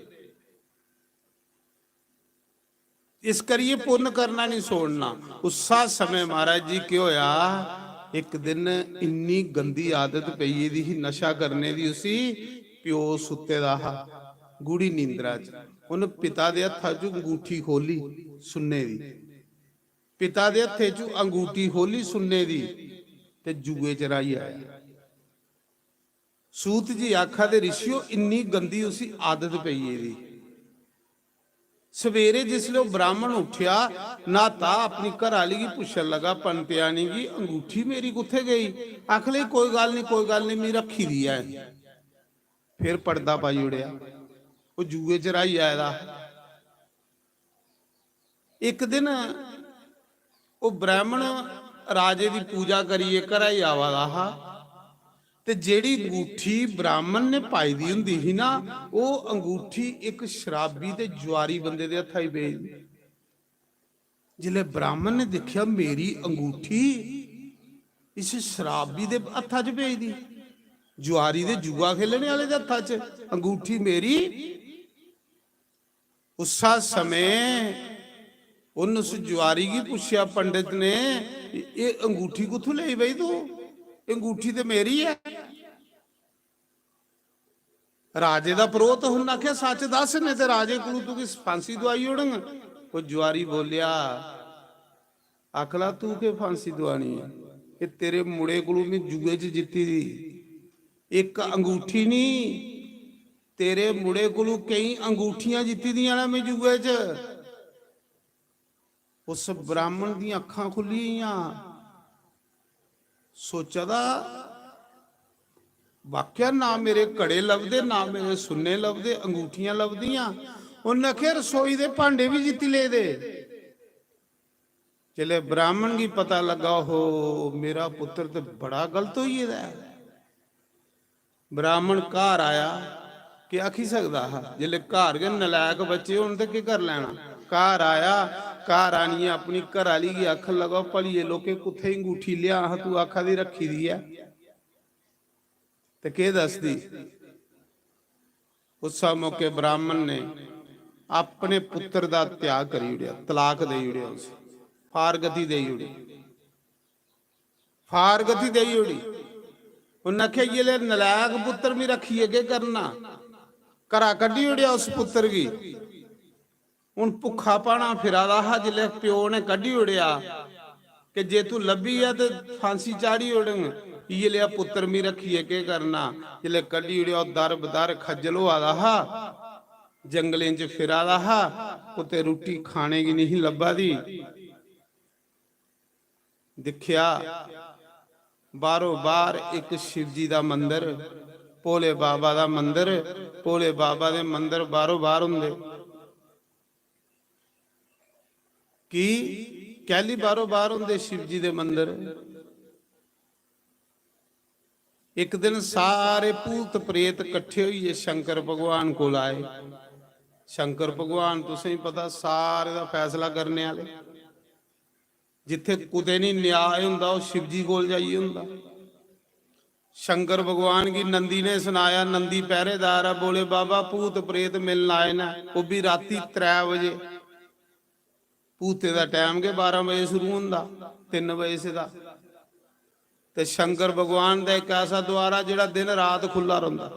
ਇਸ ਕਰੀਏ ਪੁੰਨ ਕਰਨਾ ਨਹੀਂ ਛੋੜਨਾ। ਉਸਾ ਸਮੇਂ ਮਹਾਰਾਜ ਜੀ ਕੀ ਹੋਇਆ, ਇੱਕ ਦਿਨ ਇੰਨੀ ਗੰਦੀ ਆਦਤ ਪਈ ਇਹਦੀ ਹੀ ਨਸ਼ਾ ਕਰਨੇ ਦੀ। ਉਸੀ ਪਿਓ ਸੁੱਤੇ ਦਾ ਗੂੜੀ ਨੀਂਦਰਾ ਚ, ਉਹਨੇ ਪਿਤਾ ਦੇ ਹੱਥਾਂ ਚ ਅੰਗੂਠੀ ਖੋਲੀ ਸੁੰਨੇ ਦੀ। ਪਿਤਾ ਦੇ ਹੱਥੇ ਚ ਅੰਗੂਠੀ ਖੋਲੀ ਸੁੰਨੇ ਦੀ ਤੇ ਜੂਏ ਚ ਰਾਈ ਆਇਆ। ਸੂਤ ਜੀ ਆਖਾ ਦੇ ਰਿਸ਼ੀਓ, ਇੰਨੀ ਗੰਦੀ ਉਸੀ ਆਦਤ ਪਈ ਇਹਦੀ। ਸਵੇਰੇ ਜਿਸਲੇ ਉਹ ਬ੍ਰਾਹਮਣ ਉੱਠਿਆ, ਨਾਤਾ, ਆਪਣੀ ਘਰ ਵਾਲੀ ਕੀ ਪੁੱਛਣ ਲਗਾ, ਪੰਤਿਆਣੀ ਕੀ ਅੰਗੂਠੀ ਮੇਰੀ ਕਿੱਥੇ ਗਈ? ਆਖ ਲਈ ਕੋਈ ਗੱਲ ਨਹੀਂ, ਕੋਈ ਗੱਲ ਨਹੀਂ, ਮੇਰੀ ਰੱਖੀ ਦੀ ਹੈ। ਫਿਰ ਪਰਦਾ ਪਾਈ ਉੜਿਆ, ਉਹ ਜੂਏ ਚ ਰਾਈ ਆਇਆ ਦਾ। ਇੱਕ ਦਿਨ ਉਹ ਬ੍ਰਾਹਮਣ ਰਾਜੇ ਦੀ ਪੂਜਾ ਕਰੀਏ ਘਰ ਹੀ ਆਵਾ ਦਾ, ਤੇ ਜਿਹੜੀ ਅੰਗੂਠੀ ਬ੍ਰਾਹਮਣ ਨੇ ਪਾਈ ਦੀ ਹੁੰਦੀ ਸੀ ਨਾ, ਉਹ ਅੰਗੂਠੀ ਇੱਕ ਸ਼ਰਾਬੀ ਤੇ ਜੁਆਰੀ ਬੰਦੇ ਦੇ ਹੱਥਾਂ ਹੀ ਵੇਚਦੀ। ਜਿਲੇ ਬ੍ਰਾਹਮਣ ਨੇ ਦੇਖਿਆ ਮੇਰੀ ਅੰਗੂਠੀ ਇਸ ਸ਼ਰਾਬੀ ਦੇ ਹੱਥਾਂ 'ਚ ਵੇਚਦੀ, ਜੁਆਰੀ ਦੇ ਜੂਆ ਖੇਲਣੇ ਵਾਲੇ ਦੇ ਹੱਥਾਂ 'ਚ ਅੰਗੂਠੀ ਮੇਰੀ। ਉਸਾ ਸਮੇਂ ਉਹਨ ਉਸ ਜੁਆਰੀ ਕੀ ਪੁੱਛਿਆ ਪੰਡਿਤ ਨੇ, ਇਹ ਅੰਗੂਠੀ ਕਿੱਥੋਂ ਲਈ ਬਈ ਤੂੰ? ਅੰਗੂਠੀ ਤੇ ਮੇਰੀ ਹੈ। ਰਾਜੇ ਦਾ ਪ੍ਰੋਤ ਹੁਣ ਆਖਿਆ ਸੱਚ ਦੱਸ, ਨੇ ਤੇ ਰਾਜੇ ਕੋਲ ਤੂੰ ਕੀ ਫਾਂਸੀ ਦਵਾਈ ਉੜਨ? ਉਹ ਜੁਆਰੀ ਬੋਲਿਆ, ਆਖਲਾ ਤੂੰ ਕੇ ਫਾਂਸੀ ਦਵਾਣੀ ਹੈ? ਇਹ ਤੇਰੇ ਮੁੰਡੇ ਕੋਲੋਂ ਮੈਂ ਜੂਏ 'ਚ ਜਿੱਤੀ ਦੀ। ਇੱਕ ਅੰਗੂਠੀ ਨਹੀਂ, ਤੇਰੇ ਮੁੰਡੇ ਕੋਲੋਂ ਕਈ ਅੰਗੂਠੀਆਂ ਜਿੱਤੀ ਦੀਆਂ ਨੇ ਮੈਂ ਜੂਏ 'ਚ। ਉਸ ਬ੍ਰਾਹਮਣ ਦੀਆਂ ਅੱਖਾਂ ਖੁੱਲੀਆਂ, ਸੋਚਦਾ ਵਾਕਿਆ ਨਾ ਮੇਰੇ ਘੜੇ ਲੱਭਦੇ, ਨਾ ਮੇਰੇ ਸੁੰਨੇ ਲੱਭਦੇ, ਅੰਗੂਠੀਆਂ ਲੱਭਦੀਆਂ। ਉਹਨੇ ਆਖਿਆ ਰਸੋਈ ਦੇ ਭਾਂਡੇ ਵੀ ਜਿੱਤੀ ਲੈ ਦੇ। ਚਲੇ ਬ੍ਰਾਹਮਣ ਕੀ ਪਤਾ ਲੱਗਾ, ਹੋ ਮੇਰਾ ਪੁੱਤਰ ਤੇ ਬੜਾ ਗਲਤ ਹੋਈ ਇਹਦਾ। ਬ੍ਰਾਹਮਣ ਘਰ ਆਇਆ ਕਿ ਆਖੀ ਸਕਦਾ ਹਾ, ਜਿਲੇ ਘਰ ਗਏ ਨਲਾਇਕ ਬੱਚੇ ਹੁਣ ਤੇ ਕੀ ਕਰ ਲੈਣਾ। ਘਰ ਆਇਆ, ਘਰ ਆਣੀ ਆਪਣੀ ਘਰ ਵਾਲੀ की ਅੱਖ ਲਗਾ, ਭਲੀਏ ਲੋਕੇ ਕੁੱਥੇ ਅੰਗੂਠੀ ਲਿਆ ਤੂੰ ਆਖਾ ਦੀ ਰੱਖੀ ਦੀ ਹੈ ਤੇ ਕੀ ਦੱਸਦੀ। ਉਸ ਮੌਕੇ ਬ੍ਰਾਹਮਣ ਨੇ ਆਪਣੇ ਪੁੱਤਰ ਦਾ ਤਿਆਗ ਕਰੀ ਉੜਿਆ, ਤਲਾਕ ਦੇ ਉੜਿਆ, ਉਸ ਫਾਰਗਤੀ ਦੇ ਉੜੀ, ਫਾਰਗਤੀ ਦੇ ਉੜੀ। ਉਹਨਾਂ ਆਖਿਆ ਇਹ ਲੈ ਨਲਾਇਕ ਪੁੱਤਰ ਵੀ ਰੱਖੀਏ ਕੀ ਕਰਨਾ, ਘਰਾ ਕੱਢੀ ਉੜਿਆ ਉਸ ਪੁੱਤਰ ਕੀ। ਹੁਣ ਭੁੱਖਾ ਪਾਣਾ ਫਿਰਾਦਾ ਹਾ, ਜਿਲੇ ਪਿਓ ਨੇ ਕੱਢੀ ਉੜਿਆ ਕਿ ਜੇ ਤੂੰ ਲੱਭੀ ਆ ਤੇ ਫਾਂਸੀ ਚਾੜੀ ਉੜਨ, ਇਹ ਲਿਆ ਪੁੱਤਰ ਮੀ ਰੱਖੀਏ ਕੀ ਕਰਨਾ। ਜਿਲੇ ਕੱਢੀ ਉੜਿਆ ਦਰ ਬਦਰ ਖੱਜਲ ਹੋਦਾ ਹਾ, ਜੰਗਲੇ 'ਚ ਫਿਰਾਦਾ ਹਾ, ਉਤੇ ਰੋਟੀ ਖਾਣੇ ਕੀ ਨਹੀਂ ਲੱਭਾ ਦੀ। ਦੇਖਿਆ ਬਾਰੋਂ ਬਾਰ ਇੱਕ शिव जी ਦਾ ਮੰਦਿਰ, ਭੋਲੇ ਬਾਬਾ ਦਾ ਮੰਦਿਰ। ਭੋਲੇ ਬਾਬਾ ਦੇ ਮੰਦਿਰ ਬਾਰੋਂ ਬਾਰ ਹੁੰਦੇ ਕੀ ਕਹਿਲੀ, ਬਾਰੋਂ ਬਾਰ ਹੁੰਦੇ शिव जी ਦੇ ਮੰਦਿਰ। ਇੱਕ ਦਿਨ ਸਾਰੇ ਭੂਤ ਪ੍ਰੇਤ ਇਕੱਠੇ ਹੋਈਏ ਸ਼ੰਕਰ ਭਗਵਾਨ ਕੋਲ ਆਏ। ਸ਼ੰਕਰ ਭਗਵਾਨ ਤੁਸੀਂ ਪਤਾ ਸਾਰੇ ਦਾ ਫੈਸਲਾ ਕਰਨੇ ਵਾਲੇ, ਜਿੱਥੇ ਕੁਤੇ ਨਹੀਂ ਨਿਆਂ ਹੁੰਦਾ ਉਹ शिव जी ਕੋਲ ਜਾਈ ਹੁੰਦਾ। शंकर भगवान की नंदी ने सुनाया, नंदी पहरेदार है, बोले बाबा भूत प्रेत मिलना आए ना, वो भी राती 3 बजे। भूते का टाइम के 12 बजे शुरू होंदा, 3 बजे से दा। ते शंकर भगवान का एक ऐसा द्वारा जिहड़ा दिन रात खुला रहिंदा।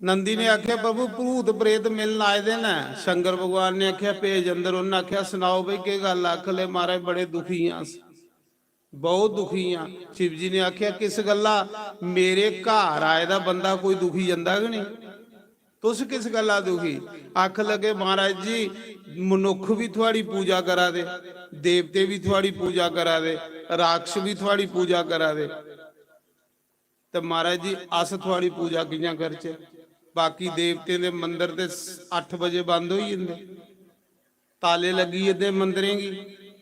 नंदी ने आख्या प्रभु भूत प्रेत मिलना आए दे ना। शंकर भगवान ने आख्या भेज अंदर। उन्हें आख्या सुनाओ बई की गल। आख ले महाराज बड़े दुखी हाँ, बहुत दुखी हाँ। शिव जी ने आख्या किस गल्ला? मेरे घर आए दा बंदा कोई दुखी जांदा कि नहीं? तुस किस गल्ला दुखी? आख लगे महाराज जी मनुख भी थोड़ी पूजा करा दे, देवते भी थोड़ी पूजा करा दे, राक्षस भी थोड़ी पूजा करा दे, तो महाराज जी अस थोड़ी पूजा कियां करचे? बाकी देवते दे मंदिर ते 8 बजे बंद हो जांदे, ताले लगी जंदे मंदिरें गी,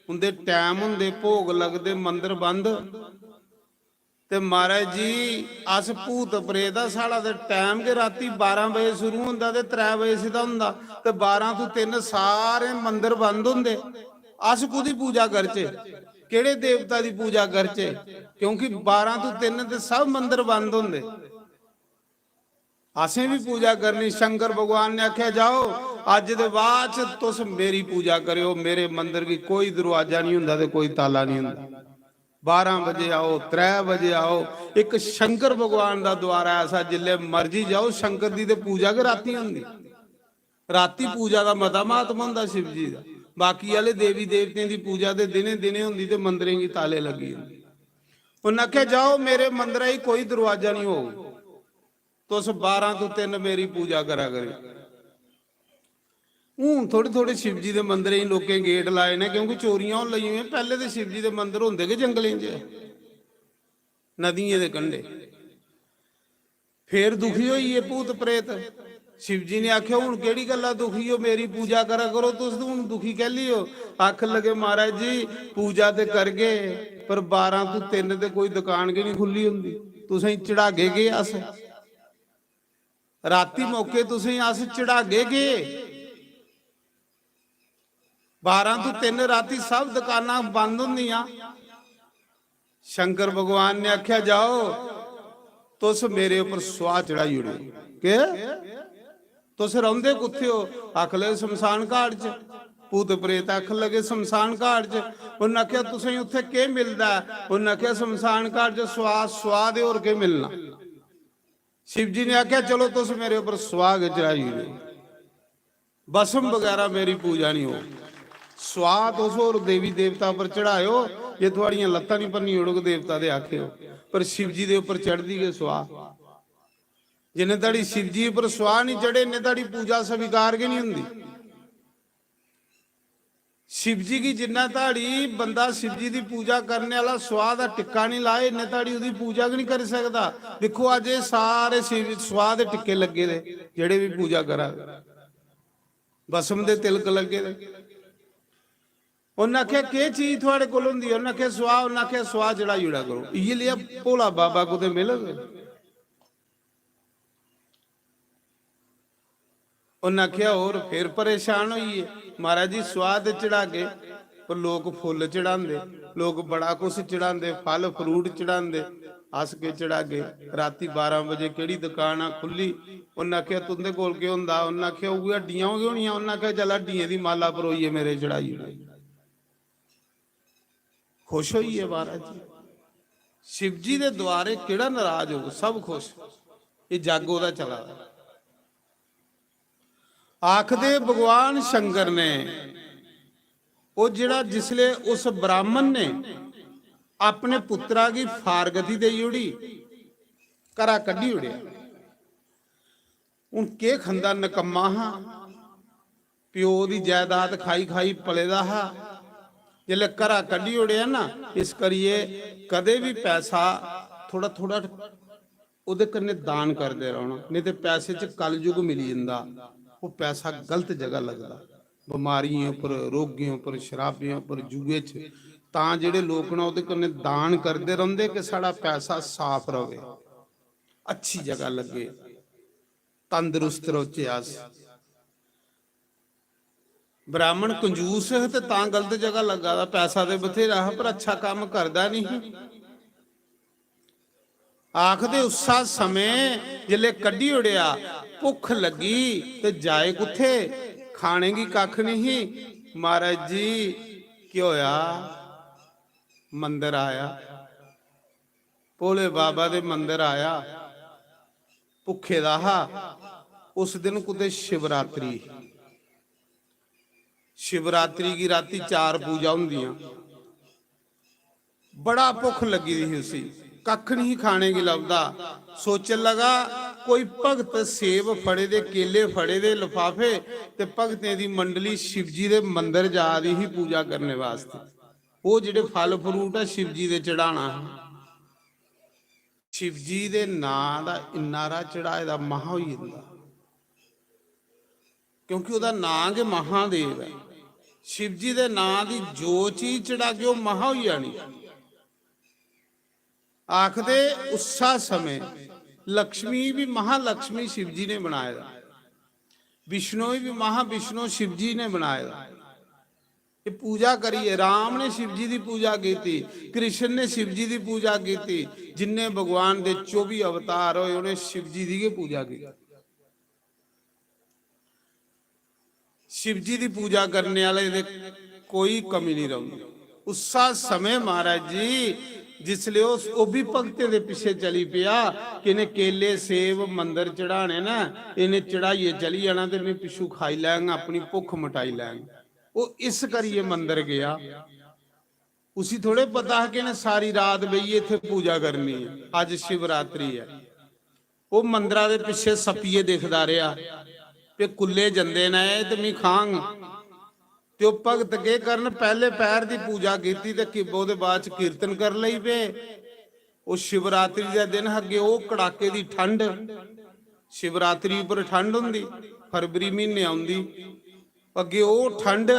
उनके टाइम होंदे, भोग लगते, मंदिर बंद। ते महाराज जी अस भूत प्रेत आ, साड़ा ते टाइम के राती 12 बजे शुरू होंदा ते 3 बजे सीधा होंदा, ते 12 तो 3 सारे मंदिर बंद होंदे। अस कुदी पूजा करचे? केड़े देवता दी पूजा करचे? क्योंकि 12 तो 3 ते सब मंदिर बंद होंदे। असें भी पूजा करनी। शंकर भगवान ने आख्या जाओ अज दे बाद तुस मेरी पूजा करो, मेरे मंदिर की कोई दरवाजा नहीं हुंदा ते कोई ताला नहीं हुंदा। 12 बजे आओ, 3 बजे आओ। एक शंकर भगवान का द्वारा ऐसा जिले मर्जी जाओ, शंकर दी ते पूजा के राती हुंदी। राती पूजा का मता महात्मा हुंदा शिव जी का। बाकी वाले देवी देवतें की पूजा ते दिने दिने हुंदी ते मंदिरें की ताले लगी हुंदी। उन्हें आख्या जाओ मेरे मंदिर ही कोई दरवाजा नहीं हो, तुस 12 तो 3 मेरी पूजा करा करे। हूँ थोड़े थोड़े शिव जी के मंदिर ही लोकें गेट लाए ने, क्योंकि चोरियां होन लगी हुई। पहले तो शिव जी के मंदिर होंदे कि जंगलें च, नदियां दे कंढे। फिर दुखी होई है भूत प्रेत। शिव जी ने आख्या हूँ केड़ी गल्ला दुखी हो, मेरी पूजा करा करो, तुस हूँ दुखी कह लियो। आख लगे महाराज जी पूजा ते कर गए, पर 12 तो 3 ते कोई दुकान के नहीं खुली हुंदी, तुसें चढ़ागे गए। अस राती मौके तुसें अस चढ़ागे गए। 12 तो 3 राती सब दुकाना बंद होंदियां। शंकर भगवान ने आख्या जाओ तुस मेरे उपर स्वाह चढ़ाई उड़ो। के तुस रौंदे कुत्थे हो? आख लगे शमशान घाट च। भूत प्रेत आख लगे शमशान घाट च। उन्हें आख्या तुसें उत्थे के मिलदा? उन्हें आख्या शमशान घाट च स्वाह दे होर के मिलना। शिव जी ने आख्या चलो तुस मेरे उपर स्वाह चढ़ाई उड़ो, भस्म वगैरह मेरी पूजा नहीं हो। स्वाह तुस होर देवी देवता पर चढ़ायो, ये थोड़ियां लत्तां नहीं भन्नी उड़ोग देवता दे आखे हो। पर शिव जी दे उपर चढ़दी गए स्वाह। जिन्हें ताड़ी शिव जी पर स्वाह नहीं चढ़े, इन्हें ताड़ी पूजा स्वीकार के नहीं हुंदी। शिव जी की जिन्ना ताड़ी बंदा शिव जी की पूजा करने वाला स्वाह का टिक्का नहीं लाए, इन्हें ताड़ी उदी पूजा भी नहीं कर सकता। देखो अज सारे शिव स्वाह के टिक्के लगे दे, जेड़े भी पूजा करा, भस्म दे तिलक लगे दे। उन्हें आख्या के चीज थोड़े कोल हुंदी है? उन्हें आख्या स्वाह। उन्हें आख्या स्वाह चढ़ाई उड़ा करो। ये लिया भोला बाबा को तो मिल गए। उन्हें आख्या और फिर परेशान होइए। महाराज जी स्वाह ते चढ़ा के, पर लोग फुल चढ़ाते, लोग बड़ा कुछ चढ़ाते, फल फ्रूट चढ़ाते, हस के चढ़ा के। राती 12 बजे केड़ी दुकान आ खुली? उन्हें आख्या तुंदे कोल के हुंदा? उन्हें आख्या उही हड्डियां होणियां। उन्हें आख्या चल हड्डियां दी माला परोईए मेरे चढ़ाई। खुश होइए महाराज जी। शिव जी दे द्वारे केड़ा नाराज हो? सब खुश। ये जग ओदा चला। आखदे भगवान शंकर ने वो जिहड़ा जिसले उस ब्राह्मण ने अपने पुत्रा की फारगति देई उड़ी, घरा कड्ढी उड़िया। हूं के खंदा नकम्मा हा, प्यो दी जायदाद खाई खाई पले दा हा, जिले घरा कड्ढी उड़िया ना। इस करिए कदे भी पैसा थोड़ा थोड़ा उहदे कन्ने दान करदे रहना, नहीं तो पैसे च कलयुग मिली जांदा। वो पैसा गलत जगह लगता, बीमारियों पर, रोगियों पर, शराबियों पर, जुए च ਤਾਂ ਜਿਹੜੇ ਲੋਕ ਨੇ ਉਹਦੇ ਕੋਲ ਦਾਨ ਕਰਦੇ ਰਹਿੰਦੇ ਕਿ ਸਾਡਾ ਪੈਸਾ ਸਾਫ਼ ਰਵੇ, ਅੱਛੀ ਜਗ੍ਹਾ ਲੱਗੇ, ਤੰਦਰੁਸਤ ਰੋਚਿਆਸ। ਬ੍ਰਾਹਮਣ ਕੰਜੂਸ ਹੈ ਤੇ ਤਾਂ ਗਲਤ ਜਗ੍ਹਾ ਲੱਗਾ ਦਾ, ਪੈਸਾ ਤੇ ਬਥੇਰਾ ਹੈ ਪਰ ਅੱਛਾ ਕੰਮ ਕਰਦਾ ਨਹੀਂ। ਆਖਦੇ ਉਸਾ ਸਮੇਂ ਜਿਲੇ ਕੱਢੀ ਉੜਿਆ, ਭੁੱਖ ਲੱਗੀ ਤੇ ਜਾਏ ਕੁੱਥੇ, ਖਾਣੇਗੀ ਕੱਖ ਨਹੀਂ। ਮਹਾਰਾਜ ਜੀ ਕੀ ਹੋਇਆ, ਮੰਦਿਰ ਆਇਆ, ਭੋਲੇ ਬਾਬਾ ਦੇ ਮੰਦਿਰ ਆਇਆ, ਭੁੱਖੇ ਦਾ ਹਾ। ਉਸ ਦਿਨ ਕੁਤੇ ਸ਼ਿਵਰਾਤਰੀ, शिवरात्रि की राती 4 पूजा होंदियां। बड़ा भुख लगी रही उसी, कख नहीं खाने की लभदा। सोचन लगा कोई भगत सेब फड़े दे, केले फड़े दे लिफाफे ते भगतें दी मंडली शिवजी दे मंदिर जा रही ही पूजा करने वास्ते। वो जिहड़े फल फ्रूट है शिवजी दे चढ़ाना, शिवजी दे नां दा इन्नारा चढ़ाए दा महा होई जंदा, क्योंकि उहदा नां के महादेव है। शिव जी दे नां दी जो चीज चढ़ा के वो महा हो जानी। आखदे उसा समय लक्ष्मी भी महालक्ष्मी शिव जी ने बनाया, विष्णु भी महाविष्णु शिव जी ने बनाया। ये पूजा करिए, राम ने शिव जी की पूजा की थी, कृष्ण ने शिव जी की पूजा की थी, जिन्ने भगवान दे 24 अवतार होए उन्हें शिव जी की पूजा की। शिव जी की पूजा करने वाले दे कोई कमी नहीं रही। उसा समय महाराज जी जिसले वो भी भगते दे पिछे चली पिया कि इन्हें केले सेब मंदिर चढ़ाने ना, इन्हें चढ़ाइए चली जाना तो मैं पिछू खाई लैंगा, अपनी भुख मिटाई लैंगा। वो इस करिए मंदिर गया, उसी थोड़े पता है कि इन्हें सारी रात बइए इत्थे पूजा करनी है, अज शिवरात्रि है। वो मंदिर दे पिछे सपिए देखदा रहा पे कुल्ले जंदे ने ते मैं खांग। ते ओ भगत के करन, पहले पैर दी पूजा कीती ते किबो दे बाद कीर्तन कर लई पे। ओ शिवरात्रि दे दिन अगे ओ कड़ाके दी ठंड, शिवरात्रि पर ठंड हुंदी, फरवरी महीने आउंदी, अगे ओ ठंड।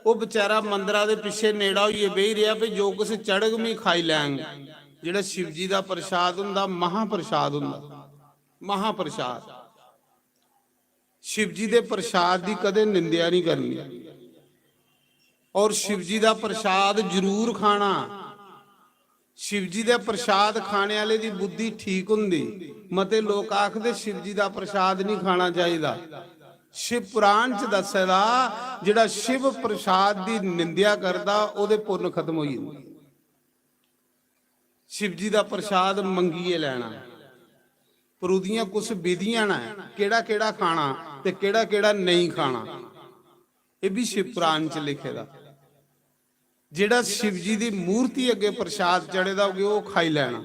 ओ बेचारा मंदिरां दे पिछे नेड़ा होइए बेही रिहा भी जो कुछ चढ़ग मैं खाई लैंग। जिहड़ा शिव जी दा प्रसाद हुंदा महाप्रसाद हुंदा, महाप्रसाद। शिव जी दे प्रसाद की कदे निंदिया नहीं करनी, और शिव जी का प्रसाद जरूर खाना। शिव जी दे प्रसाद खाने वाले दी बुद्धि ठीक हुंदी। मते लोग आखदे शिव जी का प्रसाद नहीं खाना चाहिए। शिव पुराण च दसदा जिहड़ा शिव प्रसाद की निंदिया करदा ओदे पुण्य खत्म हो जांदे। शिव जी का प्रसाद मंगीए लैना, पर उदियां कुछ विधियां ना, केड़ा केड़ा खाना ते केड़ा केड़ा नहीं खाना, ये भी शिव पुराण च लिखे दा। जेड़ा शिव जी की मूर्ति अगे प्रसाद चढ़ेदा होगे वो खाई लैना।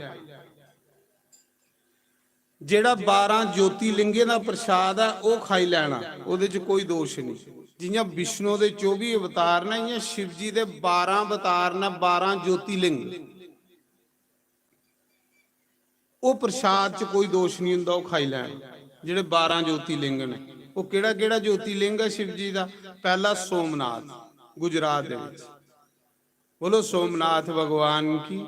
जेड़ा 12 ज्योतिलिंगे का प्रसाद है वो खाई लैना, उहदे च कोई दोष नहीं। जियां विष्णु के 24 अवतार ने, इयां शिव जी के 12 अवतार ने, 12 ज्योतिलिंग। वो प्रसाद च कोई दोष नहीं हुंदा, वो खाई लैन। जिहड़े 12 ज्योतिलिंग ने, वो केड़ा केड़ा ज्योतिलिंग है शिव जी का? पहला सोमनाथ, गुजरात दे विच। बोलो सोमनाथ भगवान की।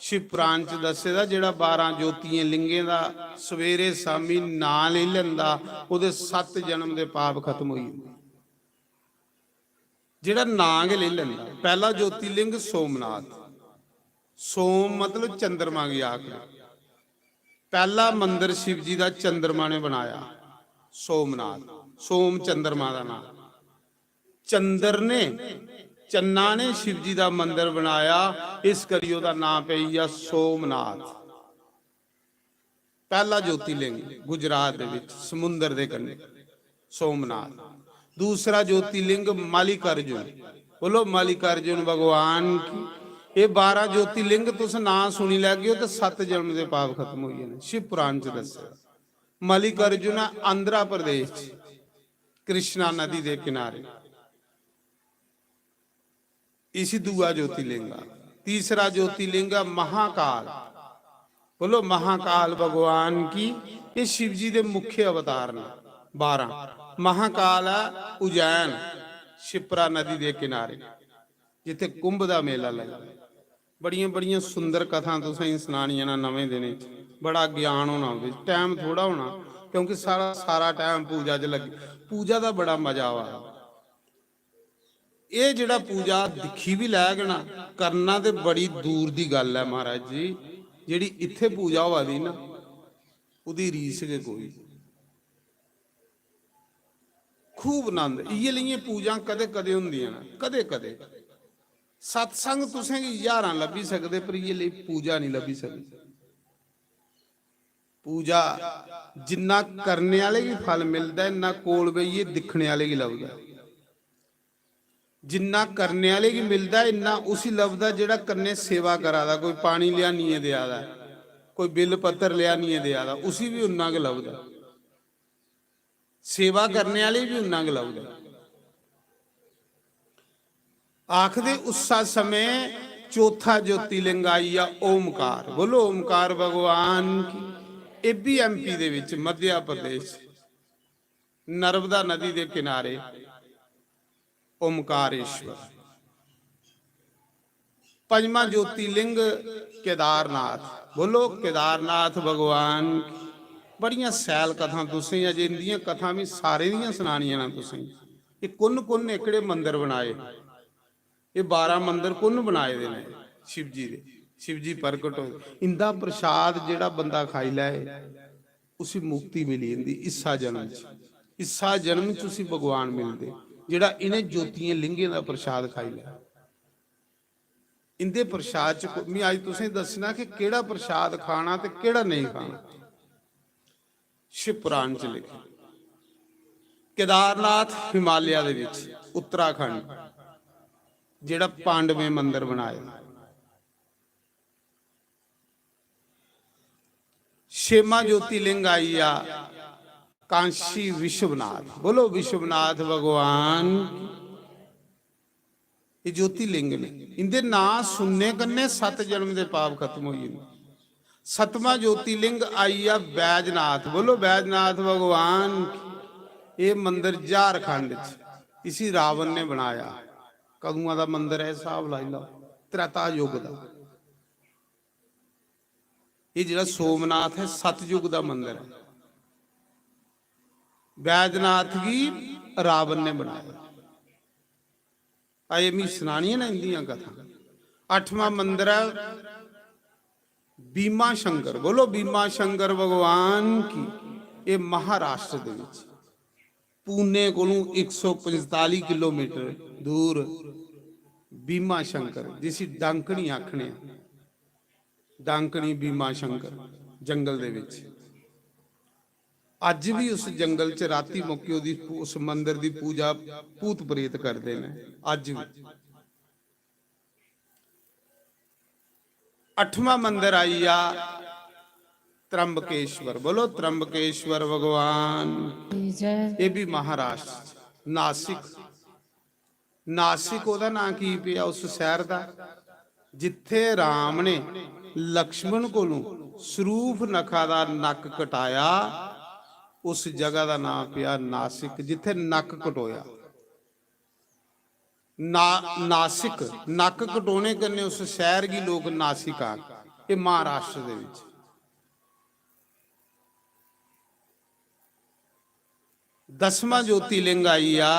शिव पुराण च दसेदा जिहड़ा 12 ज्योतियां लिंगें दा सवेरे शामी नां ले लैंदा, ओहदे 7 जन्म दे पाप खत्म होई जांदे। जिहड़ा नां के ले लैंदा, पहला ज्योतिलिंग सोमनाथ। सोम मतलब चंद्रमा की आख। पहला मंदिर शिव जी का चंद्रमा ने बनाया, सोमनाथ। सोम चंद्रमा का नाम। चंद्र ने, चन्ना ने शिव जी का मंदिर बनाया, इस करियो का नाम पे या सोमनाथ। पहला ज्योतिलिंग गुजरात दे विच समुंदर दे कन्ने सोमनाथ। दूसरा ज्योतिलिंग मल्लिकार्जुन। बोलो मल्लिकार्जुन भगवान की। ये 12 ज्योतिलिंग तुस ना सुनी लैगे हो तो 7 जन्म के पाप खत्म हो गए। शिव पुराण च दस्या मल्लिकार्जुन आंध्र प्रदेश कृष्णा नदी के किनारे। इसी दूआ ज्योतिलिंग। तीसरा ज्योतिलिंग महाकाल। बोलो महाकाल भगवान की। ये शिव जी के मुख्य अवतार ने 12। महाकाल है उज्जैन, शिप्रा नदी के किनारे। ਜਿੱਥੇ ਕੁੰਭ ਦਾ ਮੇਲਾ ਲੱਗਦਾ। ਬੜੀਆਂ ਬੜੀਆਂ ਸੁੰਦਰ ਕਥਾ ਤੁਸੀਂ ਸੁਣਾਣੀਆਂ ਨਾ ਨਵੇਂ ਦਿਨ 'ਚ। ਬੜਾ ਗਿਆਨ ਹੋਣਾ ਉਹਦੇ 'ਚ, ਟਾਈਮ ਥੋੜਾ ਹੋਣਾ, ਕਿਉਂਕਿ ਸਾਰਾ ਟਾਈਮ ਪੂਜਾ 'ਚ ਲੱਗੇ। ਪੂਜਾ ਦਾ ਬੜਾ ਮਜ਼ਾ ਵਾ। ਇਹ ਜਿਹੜਾ ਪੂਜਾ ਦਿਖੀ ਵੀ ਲੈ ਗਣਾ ਕਰਨਾ ਤੇ ਬੜੀ ਦੂਰ ਦੀ ਗੱਲ ਹੈ ਮਹਾਰਾਜ ਜੀ। ਜਿਹੜੀ ਇੱਥੇ ਪੂਜਾ ਹੋਵਾ ਦੀ ਨਾ ਉਹਦੀ ਰੀਸ ਕੇ ਕੋਈ। खूब आनंद ये लिए पूजा कदे कदे होंदियां ना, कदे कदे सत्संग तुसें यारां लभी सकदे पर ये लिए पूजा नहीं लभी सकती। पूजा जिन्ना करने वाले की फल मिलता है ना कोल बइए दिखने वाले की लभदा। जिन्ना करने वाले की मिलता है इन्ना उसी लभदा जेड़ा करने सेवा करा दा। कोई पानी लिया नहीं है दिया दा, कोई बिल पत्तर लिया नहीं है दिया दा, उसी भी उन्ना के लभदा। सेवा करने वाले भी उन्ना के लभदा। आखदे उसा समय चौथा ज्योतिर्लिंग आई आ ओमकार। बोलो ओमकार भगवान की। ये भी MP दे विच मध्य प्रदेश नर्मदा नदी के किनारे ओमकारेश्वर। पंजवां ज्योतिर्लिंग केदारनाथ। बोलो केदारनाथ भगवान की। बड़ियां सैल कथा तुसीं अजे इंदियां कथा भी सारे दियां सुनानियां ना तुसीं। ये कुन एकड़े मंदिर बनाए, ये 12 मंदिर कुन बनाए दे ने शिव जी दे। शिव जी प्रगट हो इंदा प्रसाद जेड़ा बंदा खाई लाए उसी मुक्ति मिली इंदी इसा जन्म च। इसा जन्म च उसी भगवान मिलदे जेड़ा इन्हें ज्योतियां लिंगें दा प्रसाद खाई लाए। इंदे प्रसाद च मैं अज तुसें दसना कि केड़ा प्रसाद खाना ते केड़ा नहीं खाना। शिव पुराण च लिखे केदारनाथ हिमालय दे विच उत्तराखंड जेड़ा पांडवें मंदिर बनाया। छेवां ज्योतिर्लिंग आई आ कांशी विश्वनाथ। बोलो विश्वनाथ भगवान। ये ज्योतिर्लिंग ने इनके नां सुनने कन्ने 7 जन्म के पाप खत्म हो जाते। 7वां ज्योतिर्लिंग आई आ बैजनाथ। बोलो बैजनाथ भगवान। ये मंदिर झारखंड इसी रावण ने बनाया। कदुआं दा मंदिर है हिसाब लाई लो, त्रेता युग दा। ये जिहड़ा सोमनाथ है सतयुग दा मंदिर है। बैजनाथ की रावण ने बनाया। आए मी सुनानियां ना इंदियां कथा। 8वां मंदिर है बीमा शंकर। बोलो बीमा शंकर भगवान की। ये महाराष्ट्र दे विच पुणे कोलों 145 किलोमीटर दूर बीमा शंकर जिसी डांकणी आखने। डांकणी बीमा शंकर जंगल दे विच अज भी उस जंगल च राती मौके उदी उस मंदिर दी पूजा भूत प्रेत करते हैं अज भी। 8वां मंदिर आई आ त्र्यंबकेश्वर। बोलो त्र्यंबकेश्वर भगवान। ये भी महाराष्ट्र नासिक। नासिक ओदा नाम की पिया उस शहर दा जिथे राम ने लक्ष्मण कोलों सरूफ नखा दा नक कटाया। उस जगह का नाम पिया नासिक जिथे नक कटोया। नासिक नक कटोने करने उस शहर की लोग नासिक आ। ये महाराष्ट्र दे विच। दसवां ज्योतिर्लिंग आई आ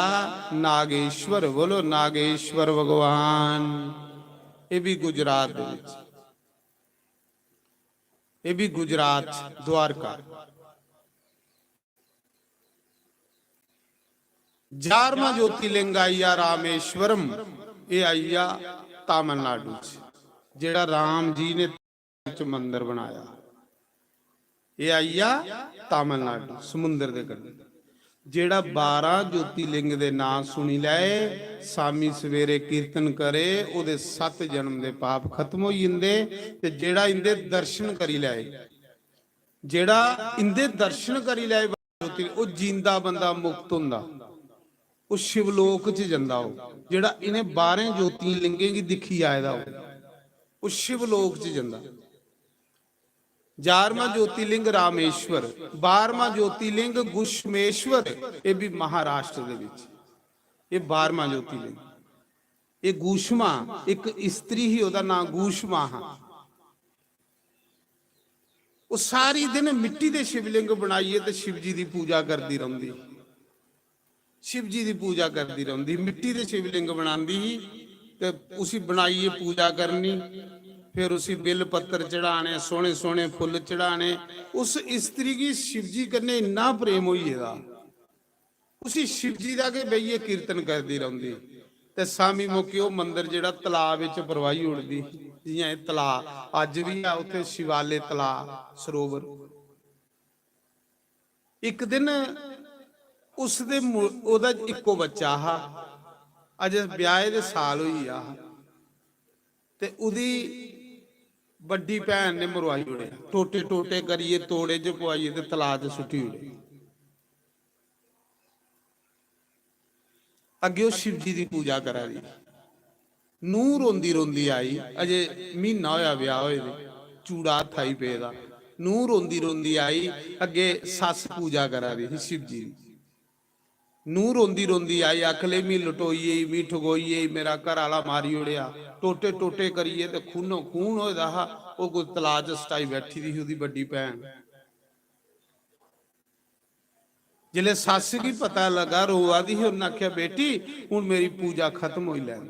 नागेश्वर। बोलो नागेश्वर भगवान। ये भी गुजरात दे विच। ये भी गुजरात द्वारका। 11वां ज्योतिर्लिंग आई आ रामेश्वरम। ये आई आ तमिलनाडु जेड़ा राम जी ने मंदिर बनाया। ये आई आ तमिलनाडु समुंदर दे कंढे। जेड़ा 12 ज्योतिर्लिंग दे नाम सुनी लाए सामी सवेरे कीर्तन करे ओदे 7 जन्म दे पाप खत्म हो जांदे। ते जेड़ा इंदे दर्शन करी लाए जेड़ा इंदे दर्शन करी लाए ओ जींदा बंदा मुक्त हुंदा। वो शिवलोक च जांदा। जेड़ा इन्हें 12 ज्योतिर्लिंगें की दिखी आएदा वो शिवलोक च जांदा। 11वां ज्योतिर्लिंग रामेश्वर। 12वां ज्योतिर्लिंग गुशमेश्वर। ये भी महाराष्ट्र दे विच। ये 12वां ज्योतिर्लिंग। ਇਹ ਗੂਸ਼ਮਾ ਇੱਕ ਇਸਤਰੀ ਹੀ, ਉਹਦਾ ਨਾਂ ਗੂਸ਼ਮਾ ਹੈ। ਉਹ ਸਾਰੀ ਦਿਨ ਮਿੱਟੀ ਦੇ ਸ਼ਿਵਲਿੰਗ ਬਣਾਈਏ ਤੇ ਸ਼ਿਵ ਜੀ ਦੀ ਪੂਜਾ ਕਰਦੀ ਰਹਿੰਦੀ, शिव जी की पूजा करती रहती, मिट्टी के शिवलिंग बनाती ते उसी बनाइए पूजा करनी, फिर उसी बिल पत्तर चढ़ाने, सोने सोने फुल चढ़ाने। उस स्त्री की शिव जी कन्ने इन्ना प्रेम होइएगा, उसी शिव जी का के बईए कीर्तन करती रहती। ते सामी मौके वो मंदिर जिहड़ा तलाब विच परवाही उड़दी, जियां ये तलाब अज भी आ उत्थे शिवाले तलाब सरोवर। एक दिन उसदे ओदा इक्को बच्चा हा, अजे ब्याह दे साल होई आ, ते उदी बड़ी भैन ने मरवाई उड़े, टोटे टोटे करिए तोड़े च पवाइए ते तलाब च सुट्टी उड़े। अगे शिव जी की पूजा करा दी, नूं रोंदी रोंदी आई, अजे महीना होया ब्याह होए दे, चूड़ा थाई पे दा, नूं रोंदी रोंदी आई, अगे सस पूजा करा दी शिव जी। नूं रोंदी रोंदी आई, आखले मी लटोइए मी ठगोइए, मेरा घर आला मारी उड़िया, टोटे टोटे करिए ते खूनो खून होया हा। वो कोई तलाब च सटाई बैठी थी उसदी बड़ी भैन। जिले सस की पता लगा रोआ दी, उन्हें आख्या बेटी हुण मेरी पूजा खत्म होई लैन,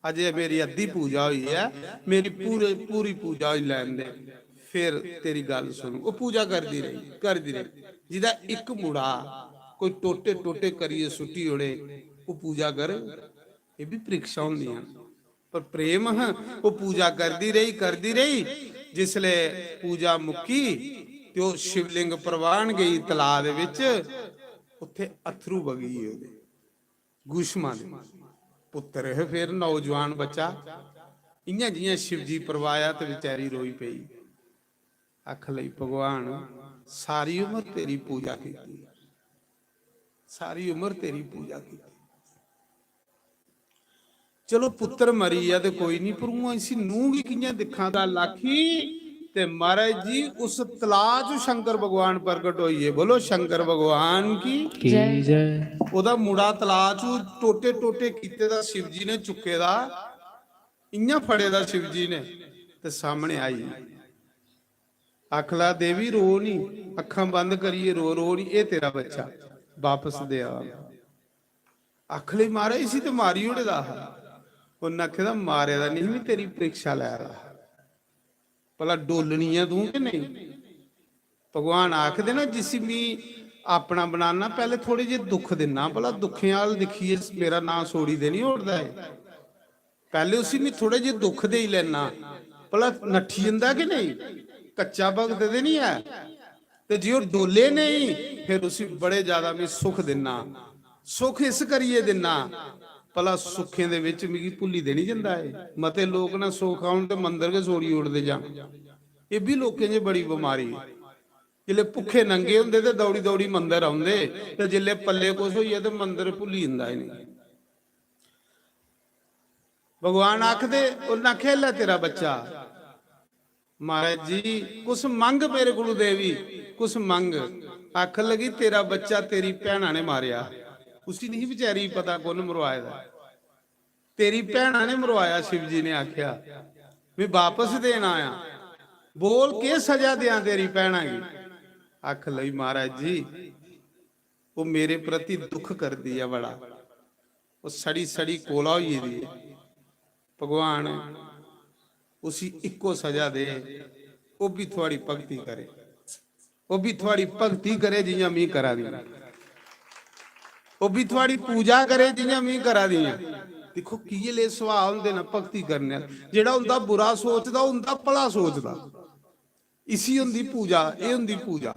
अजे मेरी अद्धी पूजा हुई है, मेरी पूरी पूजा हुई लैन दे, फिर तेरी गल सुन। वो पूजा करती रही, जिदा एक मुड़ा कोई टोटे टोटे करिए सुटी उड़े, वो पूजा कर, ये भी परीक्षा होंदी है। पर प्रेम है, वो पूजा करती रही। जिसले पूजा मुक्की तो शिवलिंग प्रवान गई तलाब दे विच, उत्थे अथरू बगी ओदे गुशमा दे पुत्र है। फिर नौजवान बच्चा इयां जियां शिव जी परवाया तो बेचारी रोई पई, आख लई भगवान सारी उम्र तेरी पूजा की, सारी उम्र तेरी पूजा की, चलो पुत्र मरी है तो कोई नहीं, पर इसी नूह की कियां दिखा दा लाखी। ते महाराज जी उस तलाब च शंकर भगवान प्रकट होइए, बोलो शंकर भगवान की जय। ओदा मुड़ा तलाब च टोटे टोटे कीते दा शिव जी ने चुके दा, इयां फड़े दा शिव जी ने, ते सामने आई, आखला देवी रो नहीं, अखां बंद करिए, रो नहीं, ये तेरा बच्चा वापस दे आ। आखले मारे इसी तो मारी उड़े दा, उन्हें आखेदा मारे दा नहीं, भी तेरी परीक्षा लै रहा, भला डोलनी है तू कि नहीं। भगवान आखदे ना जिस भी अपना बनाना पहले थोड़े जे दुख देना, भला दुखे वाल दिखिए मेरा नाम सोड़ी दे नहीं उड़दा है, पहले उसी में थोड़े जे दुख दे ही लेना, भला नठी जंदा कि नहीं, कच्चा भगत दे नहीं है। ते जे वो डोले नहीं फिर उसी बड़े ज्यादा में सुख देना, सुख इस करिए देना, भला सुखे दे विच मिगी भुल्ली दे नहीं जंदा है। मते लोग ना सुख आउण ते मंदिर के सोड़ी उड़दे जाण, ये भी लोकें च बड़ी बीमारी है। जिले भुखे नंगे हुंदे ते दौड़ी दौड़ी मंदिर आउंदे, ते जिले पल्ले कुछ होइए ते मंदिर भुल्ली जंदा ही नहीं। भगवान आखदे, उन्हें आख्या लै तेरा बच्चा। महाराज जी कुछ मंग मेरे गुरु देवी, कुछ मंग। आख लगी तेरा बच्चा तेरी भैणा ने मारिया, उसी नहीं बेचारी पता कौन मरवाया था, तेरी भैणा ने मरवाया। शिव जी ने आख्या मैं वापस देना आया, बोल के सजा दिया तेरी भैणा की। आख लई महाराज जी वो मेरे प्रति दुख कर दिया बड़ा, वो सड़ी सड़ी कोला हुई दी, भगवान उसी इको सजा दे, वो भी थोड़ी भक्ति करे, वो भी थोड़ी भक्ति करे जियां मैं करा दी, वो भी थोड़ी पूजा करे जियां मैं करा दी। देखो किए ले सुभाव हुंदे ना भक्ति करने, जेड़ा हुंदा बुरा सोचदा हुंदा भला सोचदा, इसी हुंदी पूजा, ये हुंदी पूजा।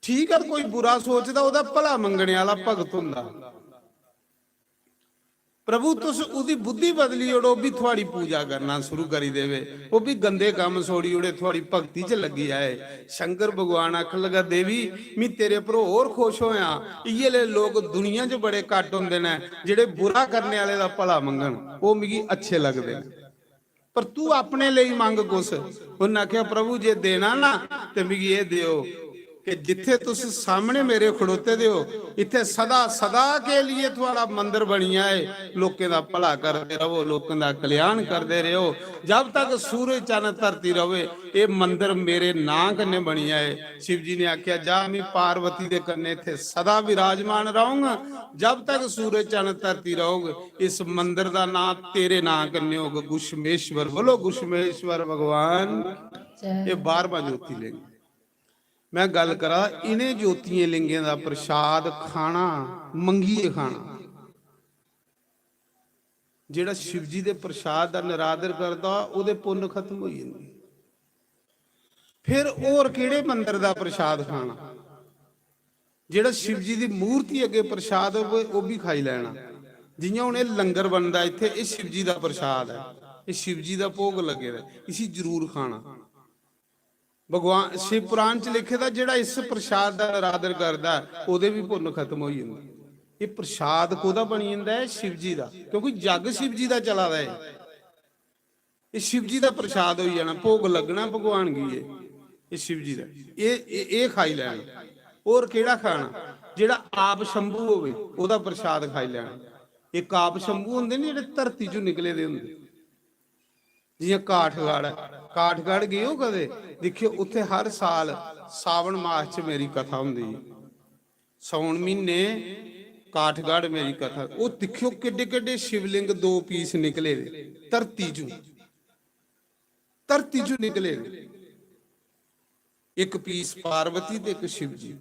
ठीक है कोई बुरा सोचदा ओदा भला मंगने वाला भगत हुंदा, प्रभु तुस उदी बुद्धि बदली ओड़ो, भी थोड़ी पूजा करना शुरू करी देवे, वो भी गंदे काम छोड़ी ओड़े, थोड़ी भक्ति च लगी आए। शंकर भगवान आख लगा देवी मैं तेरे पर और खुश होया, इये ले लोग दुनिया च बड़े घट हुंदे ने जेड़े बुरा करने वाले दा भला मंगण, वो मिगी अच्छे लगदे, पर तू अपने लिए मंग कुछ। उन्हें आख्या प्रभु जे देना ना ते मिगी ये दियो, कि जिथे तुस सामने मेरे खड़ोते दे हो, इथे सदा सदा के लिए थोड़ा मंदिर बनिया है। लोकें दा भला करते रहो, लोकें दा कल्याण करते रहो। जब तक सूरज चंद धरती रहे, ये मंदिर मेरे नां कन्ने बनिया है। शिव जी ने आख्या जा मैं पार्वती दे कन्ने इथे सदा विराजमान रहूंगा। जब तक सूरज चंद धरती रहोगे, इस मंदिर दा नां तेरे नां कन्ने होगा गुशमेश्वर। बोलो गुशमेश्वर भगवान। ये 12वां ज्योतिर्लिंग। मैं गल करा इन्हें ज्योतियां लिंगें दा प्रसाद खाना, मंगीए खाना। जेड़ा शिव जी दे प्रसाद दा निरादर करदा ओदे पुण्य खत्म हो जांदे। फिर और किहड़े मंदिर दा प्रसाद खाना? जेड़ा शिव जी दी मूर्ति अगे प्रसाद होवे वो भी खाई लेना। जियां हुण इह लंगर बनदा इत्थे, इह शिव जी दा प्रसाद है, इह शिव जी दा भोग लगे दा, इसी जरूर खाना। भगवान शिव पुराण च लिखे दा जेड़ा इस प्रसाद दा निरादर करदा ओदे भी पुण्य खत्म हो जांदे। ये प्रसाद कोदा बनी जांदा है? शिव जी दा, क्योंकि जग शिव जी दा चला दा है। ये शिव जी दा प्रसाद हो जाना, भोग लगना भगवान गी है, ये शिव जी दा। ये खाई लैना। और केड़ा खाना? जेड़ा आप शंभू होवे ओदा प्रसाद खाई लेना। एक आप शंभू हुंदे ने जेड़े धरती चों निकले दे हुंदे, जियां काठगढ़ है। काठगढ़ गए हो कदे? देखियो उत्थे हर साल सावन मास च मेरी कथा हुंदी है। सौन महीने काठगढ़ मेरी कथा। वो देखियो किड्डे किड्डे शिवलिंग 2 पीस निकले धरती चों, धरती चों निकले। एक पीस पार्वती ते एक शिव जी।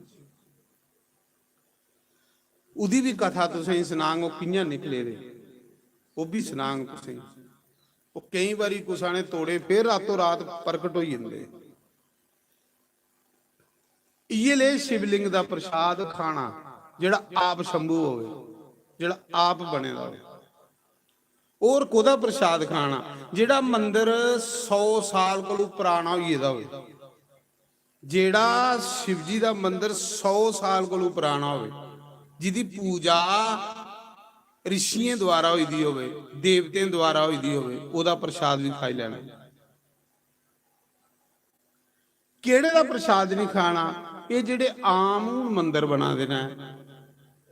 उदी भी कथा तुसें सुनांग, वो कियां निकले दे वो भी सुनांग तुसें। वो कई बारी कुसा ने तोड़े फिर रातों रात प्रकट हो जाते। ये ले शिवलिंग दा प्रसाद खाना जेड़ा आप शंभू होवे, जेड़ा आप बने दा होवे। और कोदा प्रसाद खाना? जेड़ा मंदिर 100 साल कोलों पुराना होई दा होवे। जेड़ा शिव जी दा मंदिर 100 साल कोलों पुराना होवे, जिदी पूजा ऋषियों द्वारा हुई दी होवे, देवतें द्वारा हुई दी होवे, ओदा प्रसाद भी खाई लेना। केड़े दा प्रसाद नहीं खाना? ये जेड़े आम मंदिर बना देना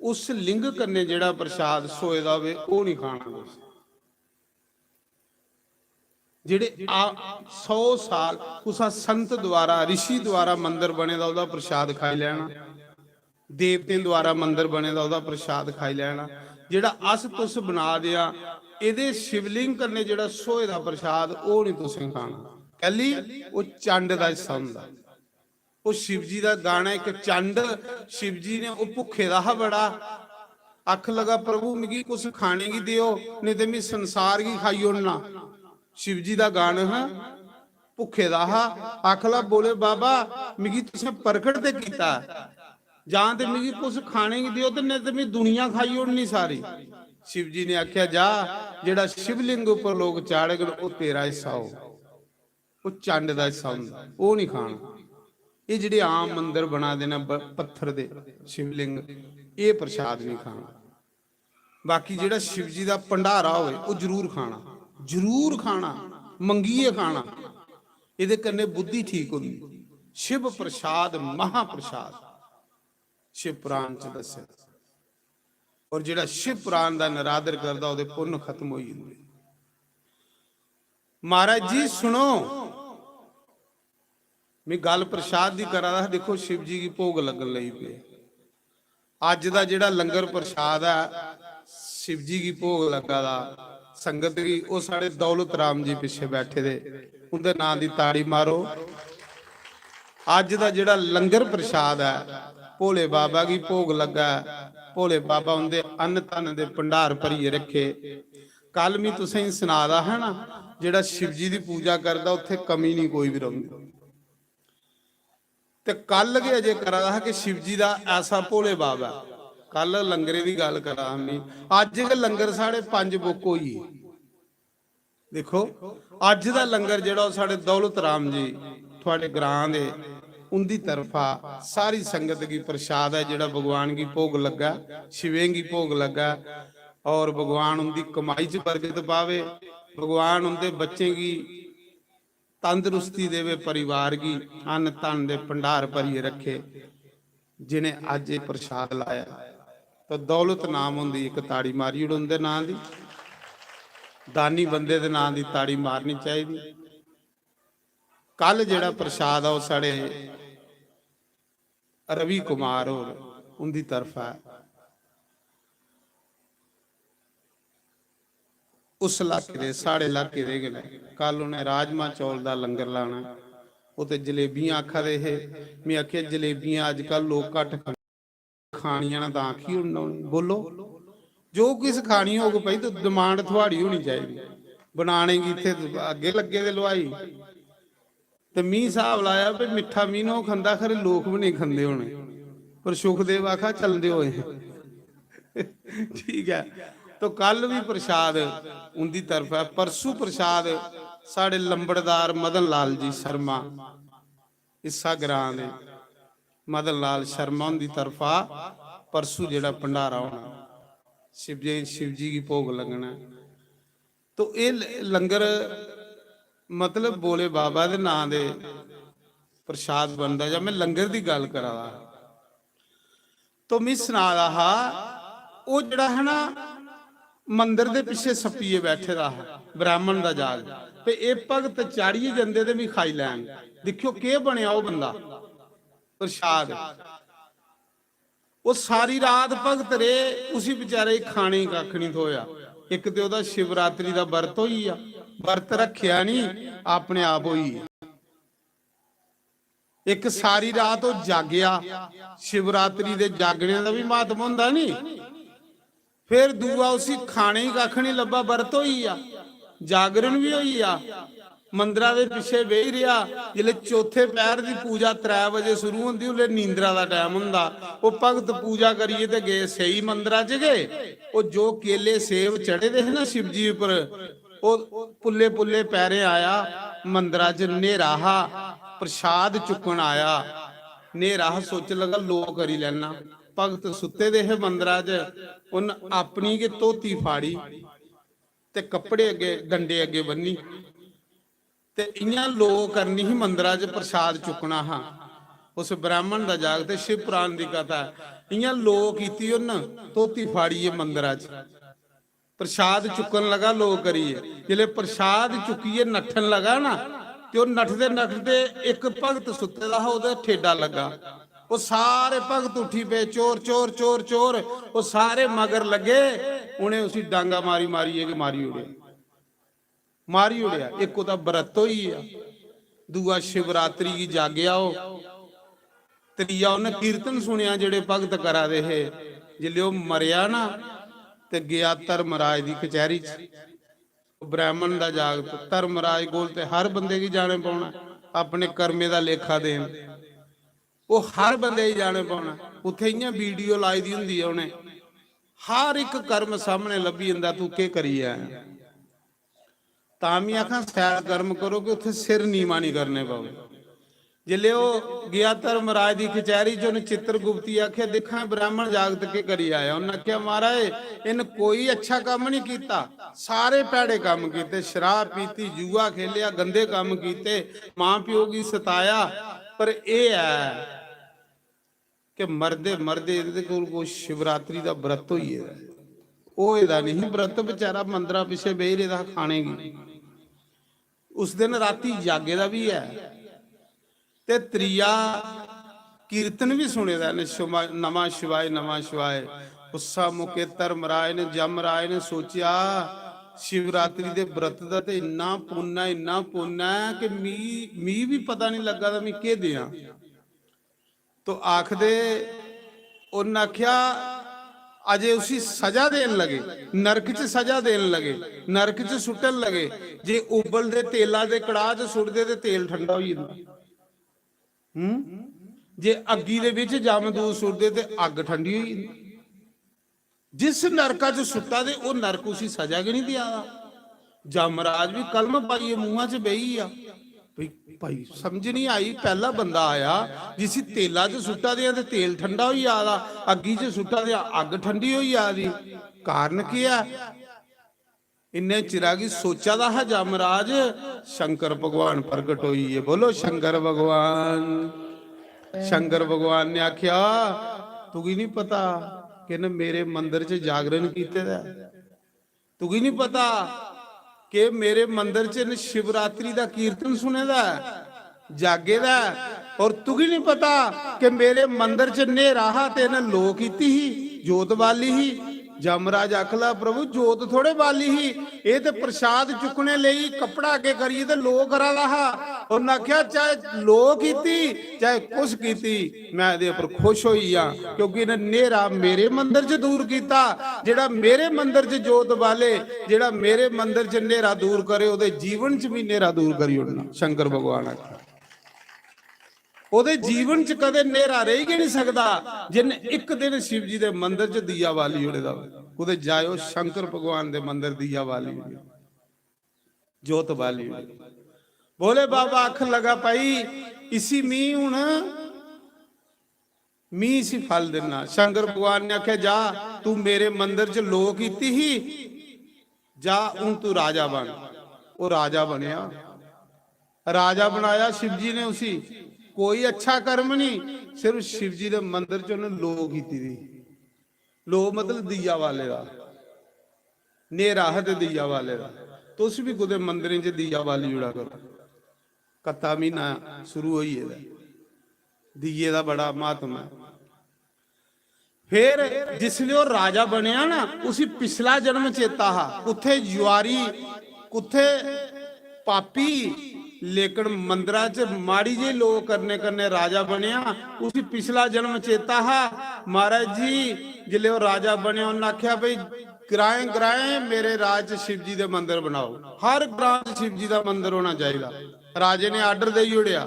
उस लिंग कन्ने जेड़ा प्रसाद सोए दा होवे वो नहीं खाना। जेड़े 100 साल कुसा संत द्वारा ऋषि द्वारा मंदिर बने दा ओदा प्रसाद खाई लेना। देवतें द्वारा मंदिर बने दा ओदा प्रसाद खाई लेना। जेड़ा अस तुस बना दिया इहदे शिवलिंग कन्ने जेड़ा सोए दा प्रसाद वो नहीं तुसें खाना। कली वो चंड दा हिस्सा हुंदा। वो शिव जी दा गाना एक चंड, शिव जी ने वो भुखे दा हा बड़ा, अख लगा प्रभु मिगी कुछ खाने की दियो नहीं ते मैं संसार की खाई ओड़ना। शिव जी दा गाना है भुखे दा हा, आखला बोले बाबा मिगी तुसें प्रकट ते कीता, जां ते मिगी कुछ खाने की दियो ते नहीं ते मैं दुनिया खाई ओड़नी सारी। शिव जी ने आख्या जा जेड़ा शिवलिंग उपर लोग चाड़े वो तेरा हिस्सा हो, वो चंड दा हिस्सा हुंदा, वो नहीं खाना। ये जेडे आम मंदिर बना देना पत्थर दे शिवलिंग, ये प्रसाद नहीं खाना। बाकी जेड़ा शिव जी दा भंडारा होवे वो जरूर खाना, जरूर खाना, मंगीए खाना। इहदे कन्ने बुद्धि ठीक होंदी। शिव प्रसाद महाप्रसाद शिव पुराण च दस्सिया। और जेड़ा शिव पुराण दा निरादर करदा ओदे पुण्य खत्म हो जांदे। महाराज जी सुनो, मैं गल प्रसाद दी करा दा। देखो शिव जी की भोग लगन लई पे। अज दा जेड़ा लंगर प्रसाद है शिव जी की भोग लगा दा संगत की, वो साढ़े दौलत राम जी पिछे बैठे दे, उनके नाम की ताड़ी मारो। अज दा जेड़ा लंगर प्रसाद है भोले बाबा की भोग लगा। भोले बाबा उनके अन्न तन दे भंडार भरिए रखे। कल मैं तुसें सुनादा है ना, जेड़ा शिव जी की पूजा करदा उत्थे कमी नहीं कोई भी रही। ते कल के अजे करा कि शिव जी का ऐसा भोले बाबा, कल लंगरे की गल करा मैं, अज के लंगर साढ़े 5 बुक हुई। देखो अज का लंगर जो साढ़े दौलत राम जी थोड़े ग्रां दे उनकी तरफा सारी संगत की प्रसाद है, जोड़ा भगवान की भोग लगा, शिवें की भोग लगा। और भगवान उनकी कमाई च बरकत पावे, भगवान उनके बच्चे की ਤੰਦਰੁਸਤੀ ਦੇਵੇ ਪਰਿਵਾਰ ਕੀ, ਅੰਨ ਧਨ ਦੇ ਭੰਡਾਰ ਭਰੀਏ ਰੱਖੇ। ਜਿਨੇ ਅੱਜ ਇਹ ਪ੍ਰਸ਼ਾਦ ਲਾਇਆ ਤਾਂ ਦੌਲਤ ਨਾਮ ਹੁੰਦੀ, ਇੱਕ ਤਾੜੀ ਮਾਰੀ ਉਹਦੇ ਨਾਂ ਦੀ। ਦਾਨੀ ਬੰਦੇ ਦੇ ਨਾਂ ਦੀ ਤਾੜੀ ਮਾਰਨੀ ਚਾਹੀਦੀ। ਕੱਲ ਜਿਹੜਾ ਪ੍ਰਸ਼ਾਦ ਆ ਉਹ ਸਾਡੇ ਰਵੀ ਕੁਮਾਰ ਹੋਰ ਉਹਦੀ ਤਰਫ ਹੈ। ਉਸ ਇਲਾਕੇ ਦੇ ਸਾਡੇ ਇਲਾਕੇ ਦੇ ਗਏ ਕੱਲ ਉਹਨੇ ਰਾਜਮਾ ਚੌਲ ਦਾ ਲੰਗਰ ਲਾਣਾ। ਉਹ ਤੇ ਜਲੇਬੀਆਂ ਆਖਾ ਦੇ ਇਹ ਮੈਂ ਆਖਿਆ ਜਲੇਬੀਆਂ ਅੱਜ ਕੱਲ ਲੋਕ ਘੱਟ ਖਾਣੀਆਂ ਨਾ ਤਾਂ ਆਖੀ ਬੋਲੋ ਜੋ ਕਿਸ ਖਾਣੀ ਹੋਊ ਭਾਈ ਤਾਂ ਡਿਮਾਂਡ ਤੁਹਾਡੀ ਹੋਣੀ ਚਾਹੀਦੀ। ਬਣਾਣੇਗੀ ਇੱਥੇ ਅੱਗੇ ਲੱਗੇ ਦੇ ਲਵਾਈ ਤੇ ਮੀਂਹ ਹਿਸਾਬ ਲਾਇਆ ਵੀ ਮਿੱਠਾ ਮੀਂਹ ਨੂੰ ਖਾਂਦਾ ਖਰੇ ਲੋਕ ਵੀ ਨਹੀਂ ਖਾਂਦੇ ਹੋਣੇ, ਪਰ ਸੁਖਦੇਵ ਆਖਾ ਚੱਲਦੇ ਹੋਏ ਠੀਕ ਹੈ। तो कल भी प्रसाद उनकी तरफ है। परसों प्रसाद साढ़े लंबड़दार मदन लाल जी शर्मा इसा ग्रां दे मदन लाल शर्मा उनकी तरफा परसों जेड़ा भंडारा होना शिव जी की भोग लगना। तो ये लंगर मतलब बोले बाबा दे नां दे प्रसाद बनता। जब मैं लंगर की गल करा तो मैं सुना रहा वो जड़ा है ना मंदिर दे पिछे सप्पीए बैठे रहा ब्राह्मण दा जाग ते ए भगत चाड़िए जंदे ते भी खाई लैन। देखियो के बनया वो बंदा प्रसाद वो सारी रात भगत रे उसी बेचारे खाने ही कख नहीं थोया। एक ते ओदा शिवरात्रि दा वर्त होई आ, वर्त रखिया नहीं अपने आप होई। एक सारी रात वो जागया, शिवरात्रि दे जागने दा भी महत्व हुंदा नहीं। फिर दूआ उसी खाने ही कख नहीं लब्बा, वर्त होई आ, जागरण भी होई आ, मंदिरां दे पिछे बेही रहा। जिले चौथे पैर की पूजा 3 बजे शुरू होंदी उले नींदरा का टाइम हुंदा। वो भगत पूजा करिए ते गए सही मंदिरां च गए। वो जो केले सेब चढ़े दे ना शिव जी उपर वो पुल्ले पुल्ले पैरे आया मंदिरां च। नेरा प्रसाद चुकन आया, नेरा सोच लगा लो करी लेना। भगत सुते दे है मंदिरां च, उन अपनी के धोती फाड़ी ते कपड़े अगे डंडे अगे बन्नी ते इयां लो करनी ही मंदिरां च प्रसाद चुकना। हाँ उस ब्राह्मण दा जाग ते शिव पुराण दी कथा इयां लो कीती उन धोती फाड़ीए मंदिरां च प्रसाद चुकन लगा लो करिए। जिले प्रसाद चुकीए नठन लगा ना ते ओ नठदे नठदे एक भगत सुते दा ओदे ठेडा लगा। वो सारे भगत उठी पे चोर चोर चोर चोर। वो सारे मगर लगे, उन्हें उसी डांगा मारी मारी के मारी उड़े मारी उड़िया। एक ओदा व्रत होई आ, दूआ शिवरात्रि की जागया। त्रीया उन्हें कीर्तन सुनिया जेड़े भगत करा दे है। जिले वो मरिया ना ते गया धर्मराज की कचहरी च। ब्राह्मण दा जाग धर्मराज कोल ते हर बंदे की जाने पाउना, अपने कर्मे दा लेखा देन वो हर बंदे ही जाने पाउना। उत्थे इयां वीडियो लाई दी हुंदी है, उन्हें हर एक कर्म सामने लभी जांदा तू के करी आया। तां मैं आखां सैर कर्म करो कि उत्थे सिर नीवा नहीं करने पाओ। जिले वो गया धर्मराज की कचहरी च उन्हें चित्रगुप्ती आख्या देखा ब्राह्मण जागत के करी आया। उन्हें आख्या महाराज इन कोई अच्छा काम नहीं किया, सारे भैड़े काम किए, शराब पीती, जुआ खेलिया, गंदे काम किए, मां प्यो की सताया। पर यह है कि मरदे मरदे कोई शिवरात्रि का व्रत होई है, वो एदा नहीं व्रत बेचारा मंदिर पिछे बेही रहा खाने की। उस दिन राती जागे का भी है। ते त्रीया कीर्तन भी सुने दा ने नमः शिवाय नमः शिवाय। उसा मौके धर्मराज ने जमराज ने सोचा शिवरात्रि दे व्रत दा ते इन्ना पुण्य है कि मी भी पता नहीं लगा था मैं के दिया। तो आखदे उन्हें आख्या अजे उसी सजा देन लगे, नरक च सजा देन लगे, नरक च सुटन लगे। जे उबल दे तेला दे कड़ाह च सुटदे ते तेल ठंडा हो जांदा। जे अग्गी दे विच जामदूत सुटदे ते अग ठंडी हो जांदी। जिस नरका च सुट्टा दे वो नरक उसी सजा के नहीं दिया। जमराज भी कलम पाइए मुंह च बही आ भाई समझ नहीं आई। पहला बंदा आया जिसी तेला च सुट्टा दिया ते तेल ठंडा हो जादा, अग्गी च सुट्टा दिया अग ठंडी हो जादी। कारण क्या? इन्ने चिरागी सोचा दा है जमराज शंकर भगवान प्रगट होई है। बोलो शंकर भगवान। शंकर भगवान ने आख्या तुगी नहीं पता कि न मेरे मंदिर च जागरण कीते दा, तुगी नहीं पता कि मेरे मंदिर च शिवरात्रि दा कीर्तन सुने दा जागे दा, और तुगी नहीं पता कि मेरे मंदिर च नेरा हा ते न लो कीती ही जोत बाली ही। जमराज आखला प्रभु जोत थोड़े बाली ही, ये ते प्रसाद चुकने लई कपड़ा अगे करिए ते लो करा रहा। उन्हें आख्या चाहे लो कीती चाहे कुछ कीती मैं इहदे उपर खुश होई आ, क्योंकि इन्हें नेरा मेरे मंदिर च दूर कीता। जेड़ा मेरे मंदिर च जोत बाले, जेड़ा मेरे मंदिर च नेरा दूर करे, उहदे जीवन च भी नेरा दूर करी उड़ना। शंकर भगवान आख्या ਉਹਦੇ ਜੀਵਨ ਚ ਕਦੇ ਹਨੇਰਾ ਰਹਿ ਹੀ ਨਹੀਂ ਸਕਦਾ ਜਿਨ ਇੱਕ ਦਿਨ शिव जी ਦੇ ਮੰਦਿਰ ਚ ਦੀਆ ਵਾਲੀ ਉੜਦਾ। ਉਹਦੇ ਜਾਇਓ ਸ਼ੰਕਰ ਭਗਵਾਨ ਦੇ ਮੰਦਿਰ ਦੀਆ ਵਾਲੀ जोत वाली। बोले बाबा आख लगा पाई इसी मी हुण मी सी फल देना। शंकर भगवान ने आख्या जा तू मेरे मंदिर च लो कीती ही, जा हुण तू राजा बन। वो राजा बनया, राजा बनाया शिव जी ने उसी। कोई अच्छा कर्म नहीं, सिर्फ शिव जी के मंदिर च उन्हें लो की थी। लो मतलब दिया वाले का नेरा है, दिया वाले का। तुस भी कुछ मंदिर च दिया वाली जुड़ा करो। कत्ता महीना शुरू होई है, दिए का बड़ा महत्व है। फिर जिसले वो राजा बनया ना, उसी पिछला जन्म चेता हा। कुत्थे जुआरी, कुत्थे पापी, लेकिन मंदिर च माड़ी जी लोग करने करने राजा बनया। उसी पिछला जन्म चेता हा। महाराज जी जिले वो राजा बने, उन्हें आख्या भाई ग्राएं ग्राएं मेरे राज च शिव जी दे मंदिर बनाओ। हर ग्रां च शिव जी दा मंदिर होना चाहिए। राजे ने आर्डर दे उड़िया।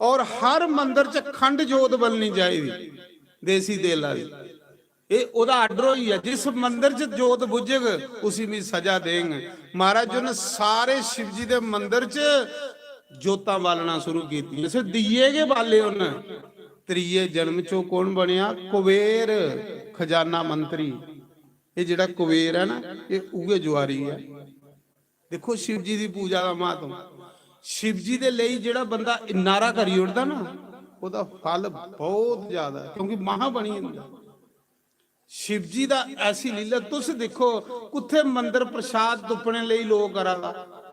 और हर मंदिर च खंड जोत बननी चाहिए, देसी तेल वाली। ये ओदा आर्डर होई है। जिस मंदिर च जोत बुझेगा उसी में सजा देंगे। महाराज जी ने सारे शिव जी दे मंदिर च जोतां बालना शुरू की। दिए के बाले उन्हें। त्रीए जन्म चो कौन बनया? कुबेर, खजाना मंत्री। ये जिहड़ा कुबेर है ना, ये उगे जुआरी है। देखो शिव जी की पूजा का महत्व। शिव जी दे लई जिहड़ा बंदा नारा करी उड़दा ना, ओदा फल बहुत ज्यादा, क्योंकि महा बनी जांदा। शिव जी दा ऐसी लीला तुस देखो, कुत्थे मंदिर प्रसाद तुपने लई लोग करा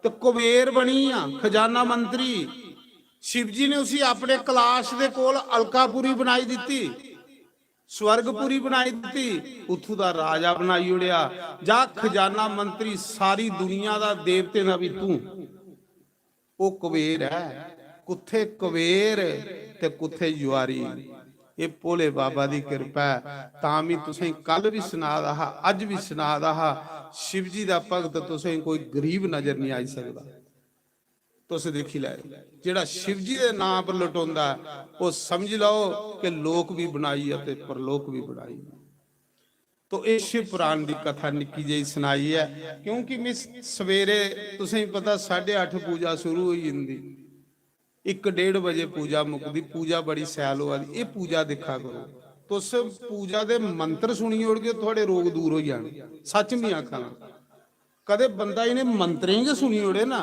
तो कुबेर बनी आ, खजाना मंत्री। शिव जी ने उसी अपने कैलाश दे कोल अलकापुरी बनाई दी, स्वर्गपुरी बनाई दी, उथू दा राजा बनाई उड़िया। जा खजाना मंत्री, सारी दुनिया दा देवते दा भी तू। वो कुबेर है। कुत्थे कुबेर ते कुत्थे जुआरी। ये भोले बाबा की कृपा है। तां भी तुसें कल भी सुना रहा, अज भी सुना रहा, शिव जी का भगत तुसें कोई गरीब नजर नहीं आ सकता। तुस देखी लै, जेड़ा शिव जी के नाम पर लुटाउंदा वो समझ लो कि लोक भी बनाई है परलोक भी बनाई। तो ये शिव पुराण की कथा निक्की जी सुनाई है, क्योंकि मैं सवेरे तुसें पता 8:30 पूजा शुरू हो जाती, 1-1:30 बजे पूजा मुकदी। पूजा बड़ी सैल वाली। ये पूजा देखा करो। तुस पूजा दे मंत्र सुनी उड़ के थोड़े रोग दूर हो जाने। सच नहीं आखा, कदे बंदा इन्हें मंत्र ही सुनी उड़े ना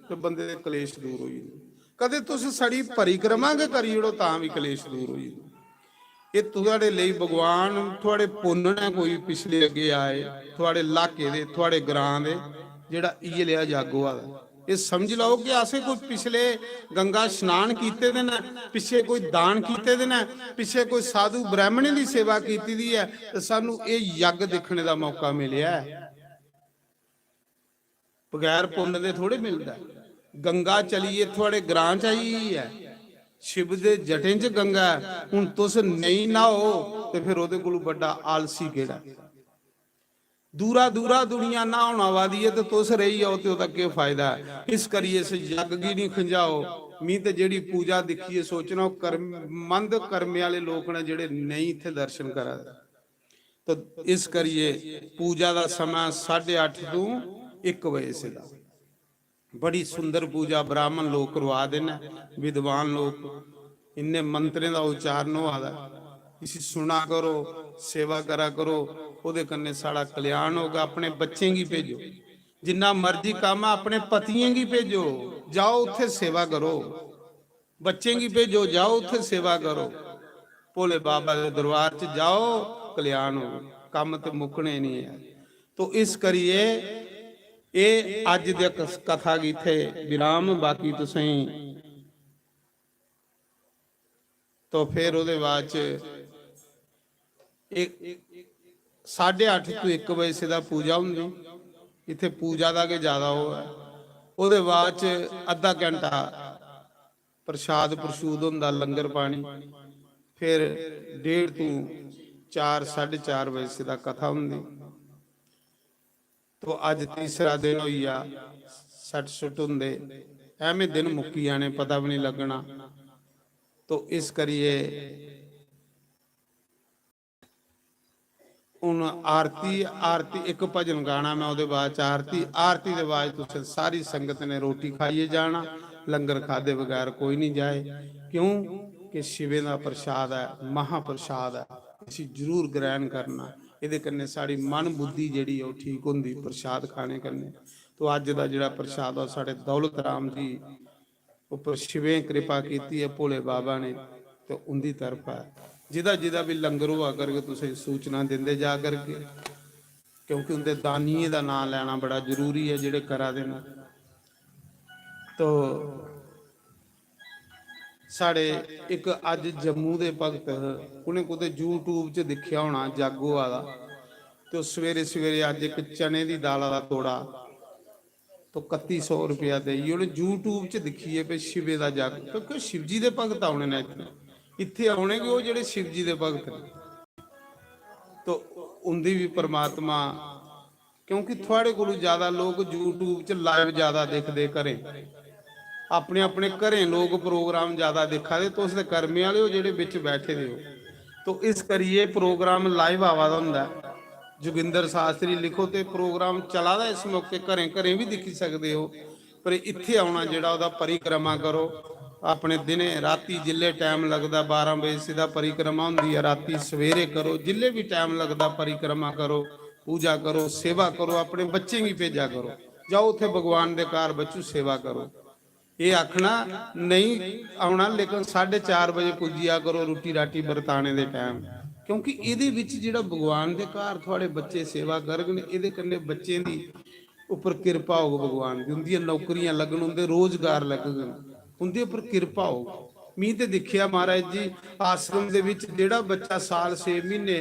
तो बंदे दे कलेश दूर हो जाए। कदे तुस सड़ी परिक्रमा के करी उड़ो तां भी कलेश दूर हो जाए। ये तुहाडे लई भगवान थोड़े पुण्य ने कोई पिछले अगे आए, थोड़े इलाके दे, थोड़े ग्रां दे, जेड़ा इये लिया जागो वाला। ये समझ लो कि असें कोई पिछले गंगा स्नान कीते दे ने, पिछे कोई दान कीते दे ने, पिछे कोई साधु ब्राह्मणी की सेवा कीती दी है, तो सानू ये यज्ञ देखने का मौका मिलिया है। बगैर पुण्य दे थोड़े मिलता। गंगा चलिए थोड़े ग्रां च आई है, शिव दे जटें च गंगा। हुण तुस नहीं नहाओ तो फिर ओदे कोल बड़ा आलसी केड़ा। दूरा दूरा दुनिया नहाउण वाली है तो तुस रही आओ तो ओदा क्या फायदा है। इस करिए इस यज्ञ गी नहीं खंजाओ। मी तो जेड़ी पूजा दिखी सोचना मंद कर्मे वाले लोग ने जेड़े नहीं इत्थे दर्शन करा। तो इस करिए पूजा का समय 8:30 तो 1 बजे से दा। बड़ी सुंदर पूजा ब्राह्मण लोग करवा देना, विद्वान लोग। इन्ने मंत्रें का उच्चारण हो आदा, इसी सुना करो, सेवा करा करो, ओदे कन्ने साड़ा कल्याण होगा। अपने बच्चे की भेजो, ਜਿੰਨਾ ਮਰਜ਼ੀ ਕੰਮ ਆ, ਆਪਣੇ ਪਤੀਆਂ ਕੀ ਭੇਜੋ, ਜਾਓ ਉੱਥੇ ਸੇਵਾ ਕਰੋ। ਬੱਚੇ ਕੀ ਭੇਜੋ, ਜਾਓ ਉੱਥੇ ਸੇਵਾ ਕਰੋ। ਭੋਲੇ ਬਾਬਾ ਦੇ ਦਰਬਾਰ 'ਚ ਜਾਓ, ਕਲਿਆਣ ਹੋ। ਕੰਮ ਤੇ ਮੁੱਕਣੇ ਨਹੀਂ ਹੈ। ਤੋ ਇਸ ਕਰੀਏ ਇਹ ਅੱਜ ਦੀ ਕਥਾ ਇੱਥੇ ਵਿਰਾਮ। ਬਾਕੀ ਤੁਸੀਂ ਤੋ ਫਿਰ ਉਹਦੇ ਬਾਅਦ 'ਚ 8:30 ਤੋਂ 1 ਵਜੇ ਦਾ ਪੂਜਾ ਹੁੰਦੀ। ਇੱਥੇ ਪੂਜਾ ਦਾ ਕਿ ਜ਼ਿਆਦਾ ਉਹ ਹੈ। ਉਹਦੇ ਬਾਅਦ 'ਚ ਅੱਧਾ ਘੰਟਾ ਪ੍ਰਸ਼ਾਦ ਪ੍ਰਸ਼ੂਦ ਹੁੰਦਾ, ਲੰਗਰ ਪਾਣੀ। ਫਿਰ 1:30 ਤੋਂ 4, 4:30 ਵਜੇ ਦਾ ਕਥਾ ਹੁੰਦੀ। ਤੋ ਅੱਜ ਤੀਸਰਾ ਦਿਨ ਹੋਈ ਆ, ਸੱਟ ਸੁੱਟ ਹੁੰਦੇ, ਐਵੇਂ ਦਿਨ ਮੁੱਕੀ ਜਾਣੇ, ਪਤਾ ਵੀ ਨਹੀਂ ਲੱਗਣਾ। ਤੋ ਇਸ ਕਰੀਏ ਹੁਣ ਆਰਤੀ ਇੱਕ ਭਜਨ ਗਾਣਾ ਮੈਂ, ਉਹਦੇ ਬਾਅਦ ਆਰਤੀ ਦੇ ਬਾਅਦ ਤੁਸੀਂ ਸਾਰੀ ਸੰਗਤ ਨੇ ਰੋਟੀ ਖਾਈਏ ਜਾਣਾ। ਲੰਗਰ ਖਾਦੇ ਬਗੈਰ ਕੋਈ ਨਹੀਂ ਜਾਏ। ਕਿਉਂ ਕਿ ਸ਼ਿਵੇ ਦਾ ਪ੍ਰਸ਼ਾਦ ਹੈ, ਮਹਾਪ੍ਰਸ਼ਾਦ ਹੈ, ਅਸੀਂ ਜ਼ਰੂਰ ਗ੍ਰਹਿਣ ਕਰਨਾ। ਇਹਦੇ ਕੰਨੇ ਸਾਡੀ ਮਨ ਬੁੱਧੀ ਜਿਹੜੀ ਉਹ ਠੀਕ ਹੁੰਦੀ ਪ੍ਰਸ਼ਾਦ ਖਾਣੇ ਕੰਨੇ। ਤੋ ਅੱਜ ਦਾ ਜਿਹੜਾ ਪ੍ਰਸ਼ਾਦ ਆ ਸਾਡੇ ਦੌਲਤ ਰਾਮ ਜੀ ਉੱਪਰ ਸ਼ਿਵੇ ਕਿਰਪਾ ਕੀਤੀ ਹੈ ਭੋਲੇ ਬਾਬਾ ਨੇ, ਤੇ ਉਹਦੀ ਤਰਫ ਹੈ। ਜਿਹਦਾ ਵੀ ਲੰਗਰ ਹੋਆ ਕਰਕੇ ਤੁਸੀਂ ਸੂਚਨਾ ਦਿੰਦੇ ਜਾ ਕਰਕੇ, ਕਿਉਂਕਿ ਉਹਦੇ ਦਾਨੀਏ ਦਾ ਨਾਮ ਲੈਣਾ ਬੜਾ ਜ਼ਰੂਰੀ ਹੈ ਜਿਹੜੇ ਕਰਾ ਦੇਣਾ। ਤੋ ਸਾਡੇ ਇੱਕ ਅੱਜ ਜੰਮੂ ਦੇ ਭਗਤ, ਉਹਨੇ ਕੋਤੇ YouTube 'ਚ ਦੇਖਿਆ ਹੋਣਾ ਜਾਗੋ ਵਾਲਾ, ਤੇ ਉਹ ਸਵੇਰੇ ਸਵੇਰੇ ਅੱਜ ਇੱਕ ਚਨੇ ਦੀ ਦਾਲ ਵਾਲਾ ਤੋੜਾ ਤੋਂ 3100 ਰੁਪਇਆ ਦੇਈ। ਉਹਨੇ YouTube 'ਚ ਦੇਖੀ ਹੈ ਵੀ ਸ਼ਿਵੇ ਦਾ ਜਗ, ਕਿਉਂਕਿ ਸ਼ਿਵ ਜੀ ਦੇ ਭਗਤ ਆਉਣੇ ਨੇ ਇੱਥੇ ਆਉਣੇ ਕਿ ਉਹ ਜਿਹੜੇ ਸ਼ਿਵ ਜੀ ਦੇ ਭਗਤ ਨੇ। ਤੋ ਉਹਦੀ ਵੀ ਪਰਮਾਤਮਾ, ਕਿਉਂਕਿ ਤੁਹਾਡੇ ਕੋਲੋਂ ਜ਼ਿਆਦਾ ਲੋਕ YouTube 'ਚ ਲਾਈਵ ਜ਼ਿਆਦਾ ਦੇਖਦੇ, ਘਰੇ ਆਪਣੇ ਆਪਣੇ ਘਰੇ ਲੋਕ ਪ੍ਰੋਗਰਾਮ ਜ਼ਿਆਦਾ ਦੇਖਾ ਦੇ। ਤੁਸੀਂ ਤੇ ਕਰਮੇ ਵਾਲੇ ਹੋ ਜਿਹੜੇ ਵਿੱਚ ਬੈਠੇ ਦੇ ਹੋ। ਤੋ ਇਸ ਕਰੀਏ ਪ੍ਰੋਗਰਾਮ ਲਾਈਵ ਆਵਾ ਦਾ ਹੁੰਦਾ। ਜੋਗਿੰਦਰ ਸ਼ਾਸਤਰੀ ਲਿਖੋ ਤੇ ਪ੍ਰੋਗਰਾਮ ਚਲਾ ਦਾ ਇਸ ਮੌਕੇ, ਘਰੇ ਵੀ ਦੇਖੀ ਸਕਦੇ ਹੋ। ਪਰ ਇੱਥੇ ਆਉਣਾ ਜਿਹੜਾ ਉਹਦਾ ਪਰਿਕਰਮਾ ਕਰੋ ਆਪਣੇ ਦਿਨੇ ਰਾਤੀ, ਜਿੱਲੇ ਟਾਈਮ ਲੱਗਦਾ 12 ਵਜੇ ਸਿੱਧਾ ਪਰਿਕਰਮਾ ਹੁੰਦੀ ਹੈ। ਰਾਤੀ ਸਵੇਰੇ ਕਰੋ, ਜਿੱਲੇ ਵੀ ਟਾਈਮ ਲੱਗਦਾ ਪਰਿਕਰਮਾ ਕਰੋ, ਪੂਜਾ ਕਰੋ, ਸੇਵਾ ਕਰੋ, ਆਪਣੇ ਬੱਚੇ ਵੀ ਭੇਜਾ ਕਰੋ। ਜਾਓ ਉੱਥੇ ਭਗਵਾਨ ਦੇ ਘਰ ਬੱਚੂ ਸੇਵਾ ਕਰੋ। ਇਹ ਆਖਣਾ ਨਹੀਂ ਆਉਣਾ, ਲੇਕਿਨ 4:30 ਵਜੇ ਪੁੱਜਿਆ ਕਰੋ ਰੋਟੀ ਰਾਟੀ ਵਰਤਾਣੇ ਦੇ ਟਾਈਮ। ਕਿਉਂਕਿ ਇਹਦੇ ਵਿੱਚ ਜਿਹੜਾ ਭਗਵਾਨ ਦੇ ਘਰ ਤੁਹਾਡੇ ਬੱਚੇ ਸੇਵਾ ਕਰਨਗੇ, ਇਹਦੇ ਕੰਨੇ ਬੱਚੇ ਦੀ ਉੱਪਰ ਕਿਰਪਾ ਹੋਊ ਭਗਵਾਨ ਦੀ। ਹੁੰਦੀਆਂ ਨੌਕਰੀਆਂ ਲੱਗਣ, ਹੁੰਦੇ ਰੋਜ਼ਗਾਰ ਲੱਗਣ, ਹੁੰਦੇ ਉੱਪਰ ਕਿਰਪਾ ਹੋਊ। ਮੀਂਹ ਤੇ ਦੇਖਿਆ ਮਹਾਰਾਜ ਜੀ ਆਸ਼ਰਮ ਦੇ ਵਿੱਚ ਜਿਹੜਾ ਬੱਚਾ ਸਾਲ 6 ਮਹੀਨੇ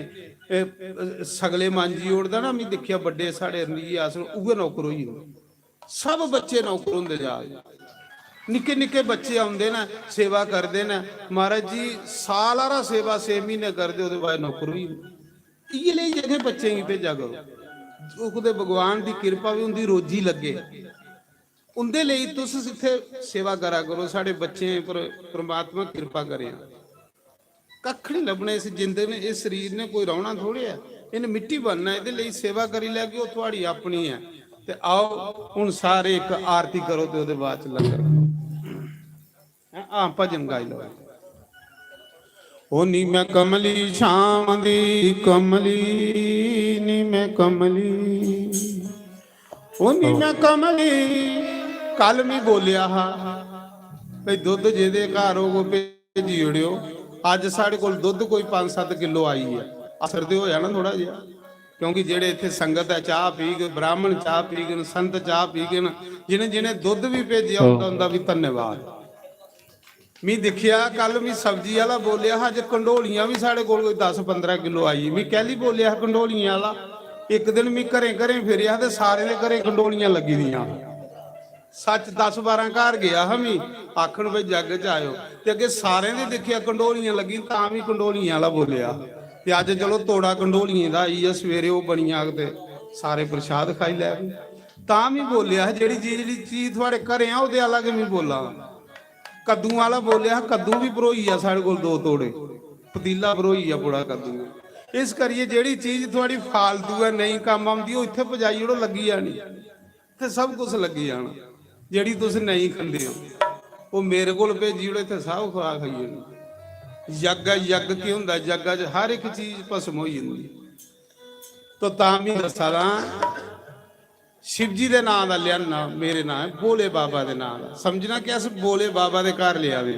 ਸਗਲੇ ਮਾਂਜੀ ਉੜਦਾ ਨਾ, ਮੈਂ ਦੇਖਿਆ ਵੱਡੇ ਸਾਡੇ ਰਣਜੀ ਆਸ਼ਰਮ ਉਹ ਨੌਕਰ ਹੋਈ। ਸਭ ਬੱਚੇ ਨੌਕਰ ਹੁੰਦੇ ਜਾ, ਨਿੱਕੇ ਨਿੱਕੇ ਬੱਚੇ ਆਉਂਦੇ ਨੇ ਸੇਵਾ ਕਰਦੇ ਨੇ। ਮਹਾਰਾਜ ਜੀ ਸਾਲਾਰਾ ਸੇਵਾ 6 ਮਹੀਨੇ ਕਰਦੇ, ਉਹਦੇ ਬਾਅਦ ਨੌਕਰ ਵੀ। ਇਹ ਲਈ ਜਿਹੜੇ ਬੱਚੇ ਹੀ ਭੇਜਾ ਕਰੋ, ਉਹਦੇ ਭਗਵਾਨ ਦੀ ਕਿਰਪਾ ਵੀ ਹੁੰਦੀ, ਰੋਜੀ ਲੱਗੇ। ਉਹਦੇ ਲਈ ਤੁਸੀਂ ਇੱਥੇ ਸੇਵਾ ਕਰਾ ਕਰੋ। ਸਾਡੇ ਬੱਚੇ ਪਰ ਪ੍ਰਮਾਤਮਾ ਕਿਰਪਾ ਕਰੇ। ਕੱਖ ਨਹੀਂ ਲੱਭਣਾ ਇਸ ਜਿੰਦੇ ਨੇ, ਇਸ ਸਰੀਰ ਨੇ ਕੋਈ ਰਹਿਣਾ ਥੋੜੇ ਆ, ਇਹਨੇ ਮਿੱਟੀ ਬਣਨਾ। ਇਹਦੇ ਲਈ ਸੇਵਾ ਕਰੀ ਲੈ ਕੇ ਉਹ ਤੁਹਾਡੀ ਆਪਣੀ ਹੈ। ਤੇ ਆਓ ਹੁਣ ਸਾਰੇ ਇੱਕ ਆਰਤੀ ਕਰੋ ਤੇ ਉਹਦੇ ਬਾਅਦ ਚ ਲੰਗਰ ਕਰੋ। ਆ ਭਜਨ ਗਾਈ ਲਓ। ਉਹ ਨੀ ਮੈਂ ਕਮਲੀ ਸ਼ਾਮ ਦੀ ਕਮਲੀ, ਨੀ ਮੈਂ ਕਮਲੀ, ਉਹ ਨੀ ਮੈਂ ਕਮਲੀ। ਕੱਲ ਵੀ ਬੋਲਿਆ ਹਾਂ ਭਈ ਦੁੱਧ ਜਿਹਦੇ ਘਰ ਉਹ ਭੇਜੀ ਉੜਿਓ। ਅੱਜ ਸਾਡੇ ਕੋਲ ਦੁੱਧ ਕੋਈ 5-7 ਕਿਲੋ ਆਈ ਹੈ। ਅਸਰ ਤੇ ਹੋਇਆ ਨਾ ਥੋੜਾ ਜਿਹਾ, ਕਿਉਂਕਿ ਜਿਹੜੇ ਇੱਥੇ ਸੰਗਤ ਹੈ ਚਾਹ ਪੀ ਗਏ, ਬ੍ਰਾਹਮਣ ਚਾਹ ਪੀ ਗਏ, ਸੰਤ ਚਾਹ ਪੀ ਗਏ, ਜਿਹਨੇ ਜਿਹਨੇ ਦੁੱਧ ਵੀ ਭੇਜਿਆ ਉਹਦਾ ਵੀ ਧੰਨਵਾਦ। ਮੈਂ ਦੇਖਿਆ ਕੱਲ ਵੀ ਸਬਜ਼ੀ ਵਾਲਾ ਬੋਲਿਆ ਅੱਜ ਕੰਡੋਲੀਆਂ ਵੀ ਸਾਡੇ ਕੋਲ ਕੋਈ 10-15 ਕਿਲੋ ਆਈ। ਮੈਂ ਕਹਿਲੀ ਬੋਲਿਆ ਕੰਡੋਲੀਆਂ ਵਾਲਾ। ਇੱਕ ਦਿਨ ਮੈਂ ਘਰੇ ਫਿਰਿਆ ਤੇ ਸਾਰੇ ਦੇ ਘਰੇ ਕੰਡੋਲੀਆਂ ਲੱਗੀ ਦੀਆਂ। ਸੱਚ 10-12 ਘਰ ਗਿਆ ਹਮੀ ਆਖਣ ਵੀ ਜੱਗ ਚ ਆਇਓ, ਤੇ ਅੱਗੇ ਸਾਰਿਆਂ ਦੇ ਦੇਖਿਆ ਕੰਡੋਲੀਆਂ ਲੱਗੀ, ਤਾਂ ਵੀ ਕੰਡੋਲੀਆਂ ਵਾਲਾ ਬੋਲਿਆ। ਤੇ ਅੱਜ ਚਲੋ ਤੋੜਾ ਕੰਡੋਲੀਆਂ ਦਾ ਆਈ ਆ, ਸਵੇਰੇ ਉਹ ਬਣੀਆਂ ਤੇ ਸਾਰੇ ਪ੍ਰਸ਼ਾਦ ਖਾਈ ਲੈ। ਤਾਂ ਵੀ ਬੋਲਿਆ ਜਿਹੜੀ ਚੀਜ਼ ਤੁਹਾਡੇ ਘਰੇ ਆ ਉਹਦੇ ਅਲੱਗ ਵੀ ਬੋਲਾਂ। ਕੱਦੂ ਵਾਲਾ ਬੋਲਿਆ, ਕੱਦੂ ਵੀ ਭਰੋਈ ਆ ਸਾਡੇ ਕੋਲ 2 ਤੋੜੇ, ਪਤੀਲਾ ਭਰੋਈ ਆ ਬੜਾ ਕੱਦੂ। ਇਸ ਕਰੀਏ ਜਿਹੜੀ ਚੀਜ਼ ਤੁਹਾਡੀ ਫਾਲਤੂ ਹੈ, ਨਹੀਂ ਕੰਮ ਆਉਂਦੀ, ਉਹ ਇੱਥੇ ਪਜਾਈ ਉਹਨੂੰ ਲੱਗੀ ਜਾਣੀ ਤੇ ਸਭ ਕੁਝ ਲੱਗੀ ਜਾਣਾ। ਜਿਹੜੀ ਤੁਸੀਂ ਨਹੀਂ ਖਾਂਦੇ ਹੋ ਉਹ ਮੇਰੇ ਕੋਲ ਭੇਜੀ ਉਹਦੇ ਇੱਥੇ ਸਭ ਖਵਾ ਖਾਈਏ। ਯੱਗ ਕੀ ਹੁੰਦਾ? ਯੱਗਾਂ 'ਚ ਹਰ ਇੱਕ ਚੀਜ਼ ਭਸਮ ਹੋਈ ਜਾਂਦੀ। ਤਾਂ ਵੀ ਦੱਸਾਂ शिव जी दे नाम दा लिया ना, मेरे नाम है भोले बाबा दे नाम दा। समझना कि अस भोले बाबा दे घर लिया दे,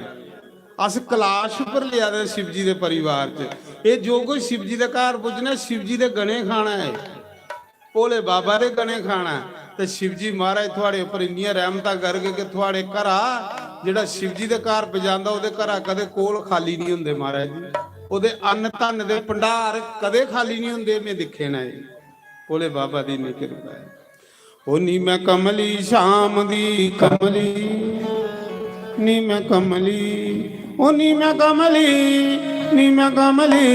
अस कलाश पर लिया दे शिव जी दे परिवार च। ये जो कोई शिव जी दे घर पुजना शिव जी दे गणे खाना है, भोले बाबा दे गणे खाना। ते शिव जी महाराज थोड़े उपर इन्नियां रहमतां करके कि थोड़े घरा जिहड़ा शिव जी दे घर पे जांदा ओहदे घरा कदे कोल खाली नहीं हुंदे महाराज जी। ओहदे अन्न धन दे भंडार कदे खाली नहीं हुंदे, मैं दिखे ना जी। भोले बाबा दी इन्नी कृपा है। ओ नी मैं कमली शाम दी कमली, नी मैं कमली, ओ नी मैं कमली, नी मैं कमली,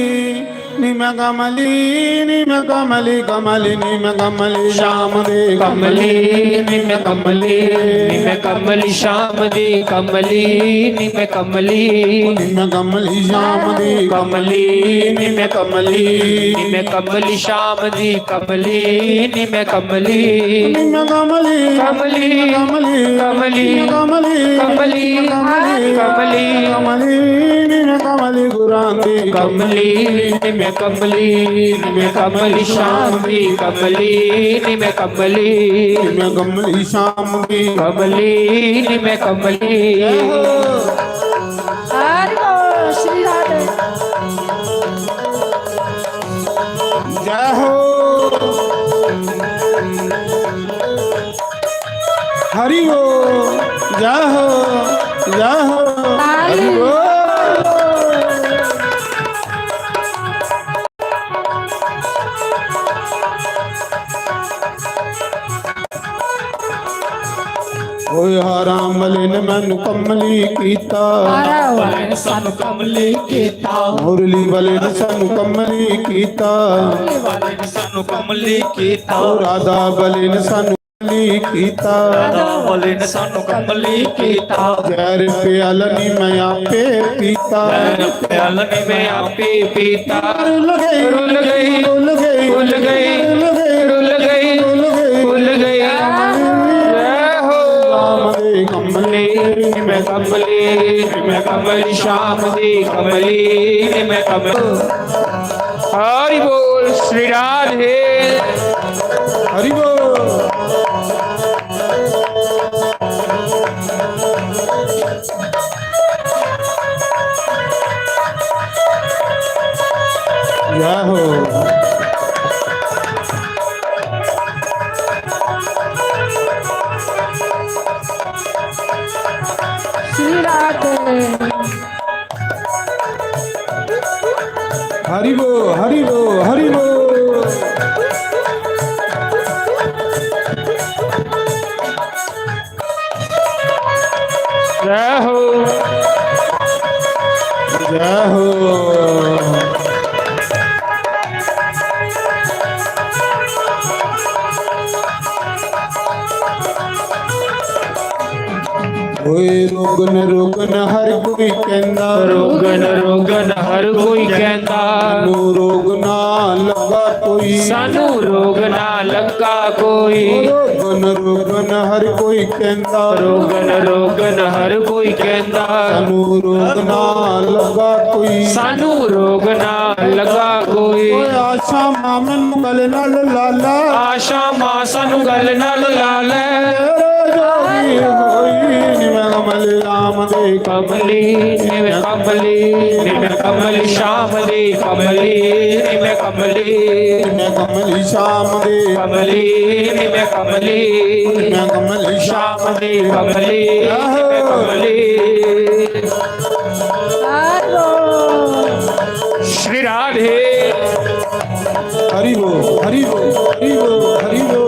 नी मैं कमली, नी मैं कमली, कमली नी मैं कमली शाम दे कमली नी मैं कमली, नी मैं कमली शाम दी कमली, नी मैं कमली, नी मैं कमली शाम दे कमली नी मैं कमली, नी मैं कमली शाम दी कमली, नी मैं कमली, नी मैं कमली, कमली कमली, कमली कमली, कमली कमली कमली नी मैं कमली गुरां दी कमली नी मैं कमली, नी मैं कमली शाम दी कमली, नी मैं कमली, नी मैं कमली शाम दी कमली नी मैं कमली। हरि बोल श्री राधे। जय हो हरि हो, जय हो, जय हो हरि हो। ओए हराम वाले ने मैनू कमली कीता, वाले ने सानू कमली कीता, मुरली वाले ने सानू कमली कीता, वाले ने सानू कमली कीता, ओ राधा वाले ने सानू कमली कीता, राधा वाले ने सानू कमली कीता, जहर प्याला नी मैं आपे पीता, प्याला नी मैं आपे पीता, रुल गई, रुल गई, रुल गई, रुल गई, रुल गई, रुल गई, रुल गई, रुल गई। जय हो राम दे कमली, नी मैं कमली, नी मैं कमली शाम दी कमली, नी मैं कमली। हरि बोल श्री राधे। हरि बोल। जय हो श्री राधे। हरि बोल, हरि बोल, हरि बोल। जय हो जय हो ओए रोगन रोगन हर कोई कहंदा, रोगन रोगन हर कोई कहंदा, सानू रोग ना लगा कोई, सानू रोग ना लगा कोई, रोगन रोगन हर कोई कहंदा, रोगन रोगन हर कोई कहंदा, सानू रोग ना लगा कोई, सानू रोग ना लगा कोई। ओए आशा मामन गल नाल लाला, आशा मां सानू गल नाल लाले, जोगी होई निवे कमल राम दे कमली निवे कमली, निवे कमली शाम दी कमली, निवे कमली, निवे कमली शाम दे कमली, निवे कमली, निवे कमली शाम दी कमली, निवे कमली। हरि बोल। श्री राधे। हरि बोल, हरि बोल, हरि बोल, हरि बोल।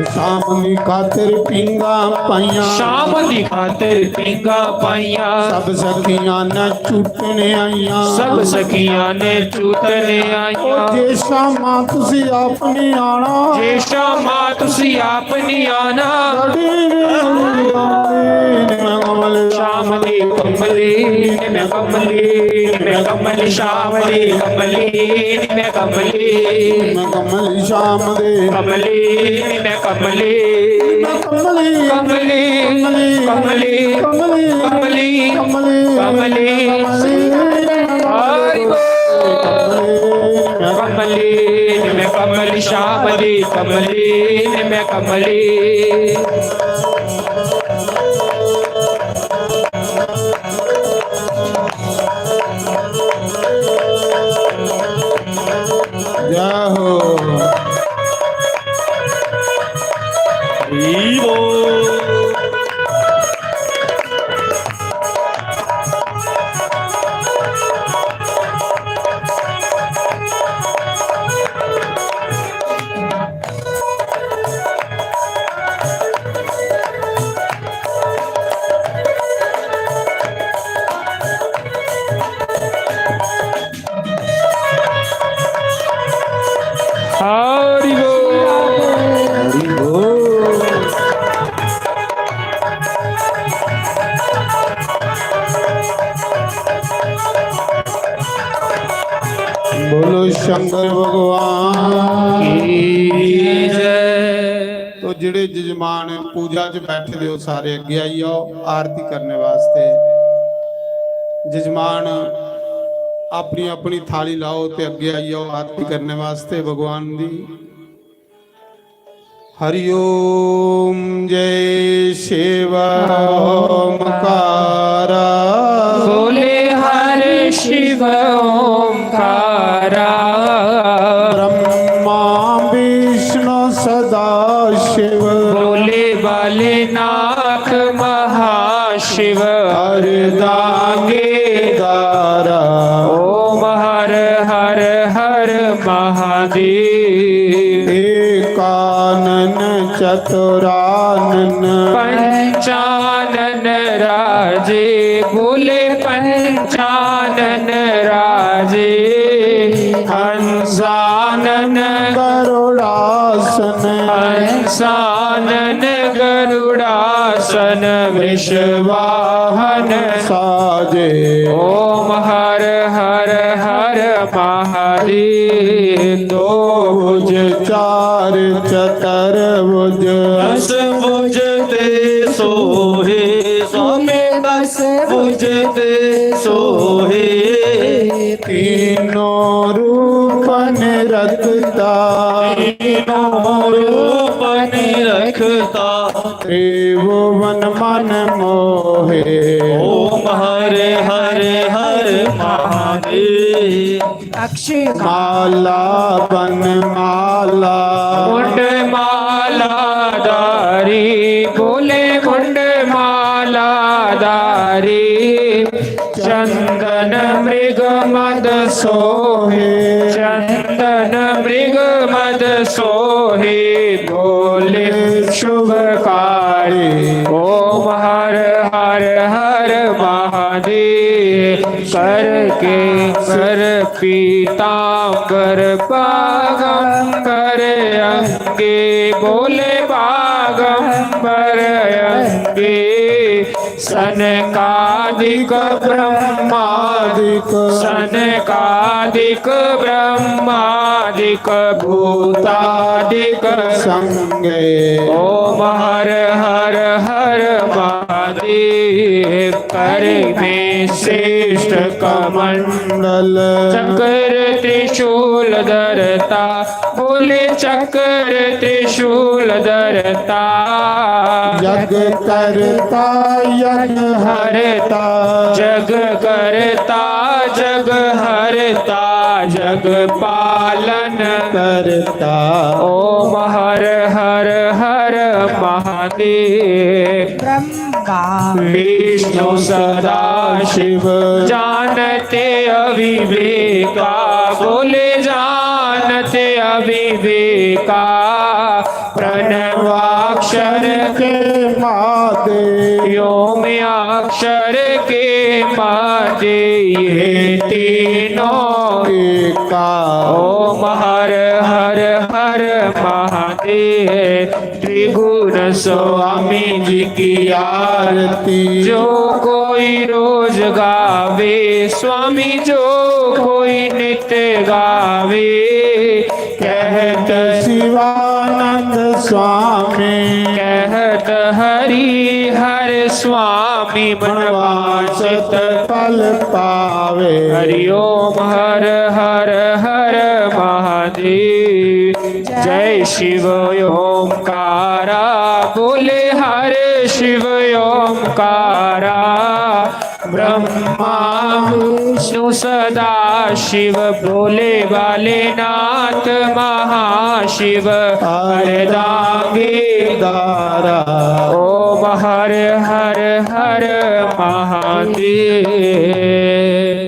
शाम दी खातिर पींगा पाइया, शाम दी खातिर पींगा पाइया, सब सखियां ने ਝੂਟਣ ਆਈਆਂ सब सखियां ने चूतने आईया ਜੇ ਸ਼ਾਮਾਂ ਤੁਸੀਂ ਆਪ ਨਹੀਂ ਆਣਾ जे शामा तुसी आप नहीं आना शाम दी कमली मैं कमली मैं कमली शाम दी कमली मैं कमली ਮੈਂ ਕਮਲ ਸ਼ਾਮ ਦੇ कमली मैं कमली ਕਮਲੀ कमली कमली ਕਮਲੀ कमली ਕਮਲੀ कमली हरि बोल कमली मैं कमली शाम दी कमली मैं कमली ਜੈ ਹੋ हरि बोल ਬੋਲੋ ਸ਼ੰਕਰ ਭਗਵਾਨ की जय ਤੋ ਜਿਹੜੇ ਜਜਮਾਨ ਪੂਜਾ 'ਚ ਬੈਠੇ ਹੋ ਸਾਰੇ ਅੱਗੇ ਆਈਓ ਆਰਤੀ ਕਰਨੇ ਵਾਸਤੇ ਜਜਮਾਨ ਆਪਣੀ ਆਪਣੀ ਥਾਲੀ ਲਾਓ ਤੇ ਅੱਗੇ ਆਈਓ ਆਰਤੀ ਕਰਨੇ ਵਾਸਤੇ ਭਗਵਾਨ ਦੀ हरि ओम जय शिव ओमकारा बोले हर शिव ओंकारा ब्रह्मा विष्णु सदा शिव बोले बाले नाथ महाशिव हरदांगे दारा ओम हर हर हर महादेव एकानन चतुरानन पंचानन राजे बोले पंचानन राजे हंसानन गरुड़ासन हंसानन गरुड़ासन विश्वाहन साजे ओम हर हर हर महादेव दो भुज चार चतर भुज दस भुज ते सोहे स्वामी दस भुज ते सोहे तीनों रूप निरखता तीनों रूप निरखता त्रिभुवन मन मोहे ओम हरे हरे हर महादेव अक्षय माला बन माला मुंड माला दारी बोले मुंड माला दारी चंदन मृग मद सोहे चंदन मृग मद सोहे बोले शुभकारी ओम हर हर हर महादेव करके कर पीतांबर पागंबर अंगे बोले पागंबर अंगे सनकादिक ब्रह्मादिक सनकादिक ब्रह्मादिक भूतादिक संगे ओम हर हर हर महादेव कर में श्रेष्ठ कमंडल चक्र त्रिशूल धरता बोले चक्र त्रिशूल धरता जग करता यज्ञ हरता जग करता जग हरता जग पालन करता ओम हर हर हर महादेव ब्रह्मा विष्णु सदा शिव जानते अविवेका बोले जानते अविवेका प्रणवाक्षर के मादे व्योम अक्षर के मादे का। ओम हर हर हर महादेव। त्रिगुण स्वामी जी की आरती। जो कोई रोज गावे स्वामी, जो कोई नित्य गावे। कहत शिवानंद स्वामी, कहत हरि हर स्वामी, मनवांछित फल पावे। हरि ओम हर हर हर महादेव। जय शिव ओमकारा, बोले हर शिव ओमकारा। ब्रह्मा विष्णु सदा शिव, बोले वाले नाथ महाशिव। हरदांगे दारा, ओम हर हर हर महादेव।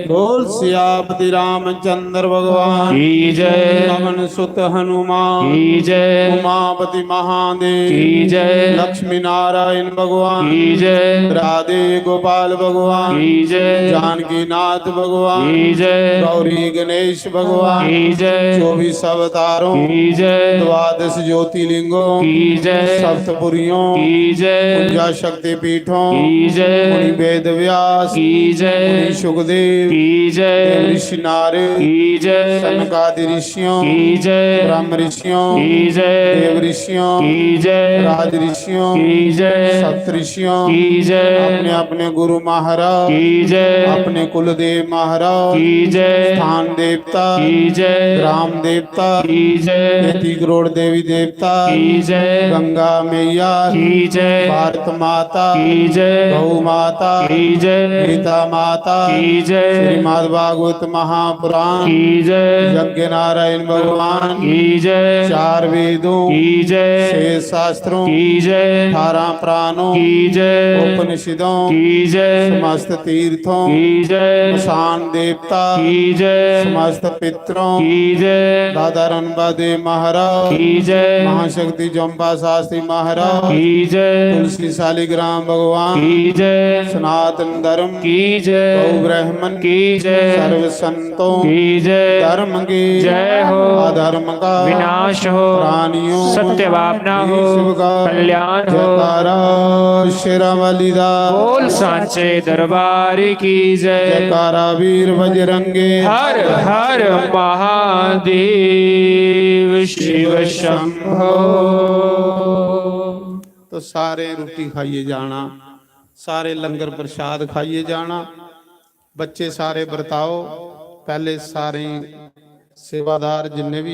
बोल सियापति रामचंद्र भगवान की जय, पवन सुत हनुमान की जय, उमापति महादेव की जय, लक्ष्मी नारायण भगवान की जय, राधे गोपाल भगवान की जय, जानकी नाथ भगवान की जय, गौरी गणेश भगवान की जय, 24 अवतारों की जय, 12 ज्योतिर्लिंगों की जय, सप्तपुरियों की जय, पूजा शक्ति पीठों की जय, मुनि वेद व्यास की जय, मुनि सुखदेव की जय, ऋषि नारद की जय, सनकादि ऋषियों की जय, ब्रह्म ऋषियों की जय, देव ऋषियों की जय, राज ऋषियों की जय, सप्त ऋषियों की जय, अपने अपने गुरु महाराज की जय, अपने कुलदेव महाराज की जय, स्थान देवता की जय, ग्राम देवता की जय, 33 करोड़ देवी देवता की जय, गंगा मैया की जय, भारत माता की जय, गौ माता की जय, गीता माता की जय, श्रीमद् भागवत महापुराण की जय, यज्ञ नारायण भगवान की जय, 4 वेदों की जय, 6 शास्त्रों की जय, 18 प्राणों की जय, उपनिषदों की जय, समस्त तीर्थों की जय, शान देवता की जय, समस्त पितरों की जय, दादा रणबादेव महाराज की जय, महाशक्ति जम्पा शास्त्री महाराज की जय, तुलसी शालिग्राम भगवान की जय, सनातन धर्म की जय, गौ ब्राह्मण की जय, सर्व संतों की जय, धर्म की जय हो, अधर्म का विनाश हो, प्राणियों सत्य भावना हो, विश्व का कल्याण हो। जयकारा शेरावाली दा बोल सांचे दरबार की जय। जयकारा वीर बजरंगे हर हर महादेव शिव शंभो। तो सारे रोटी खाइए जाना, सारे लंगर प्रसाद खाइए जाना, बच्चे सारे बरताओ, पहले सारे सेवादार जिन्ने भी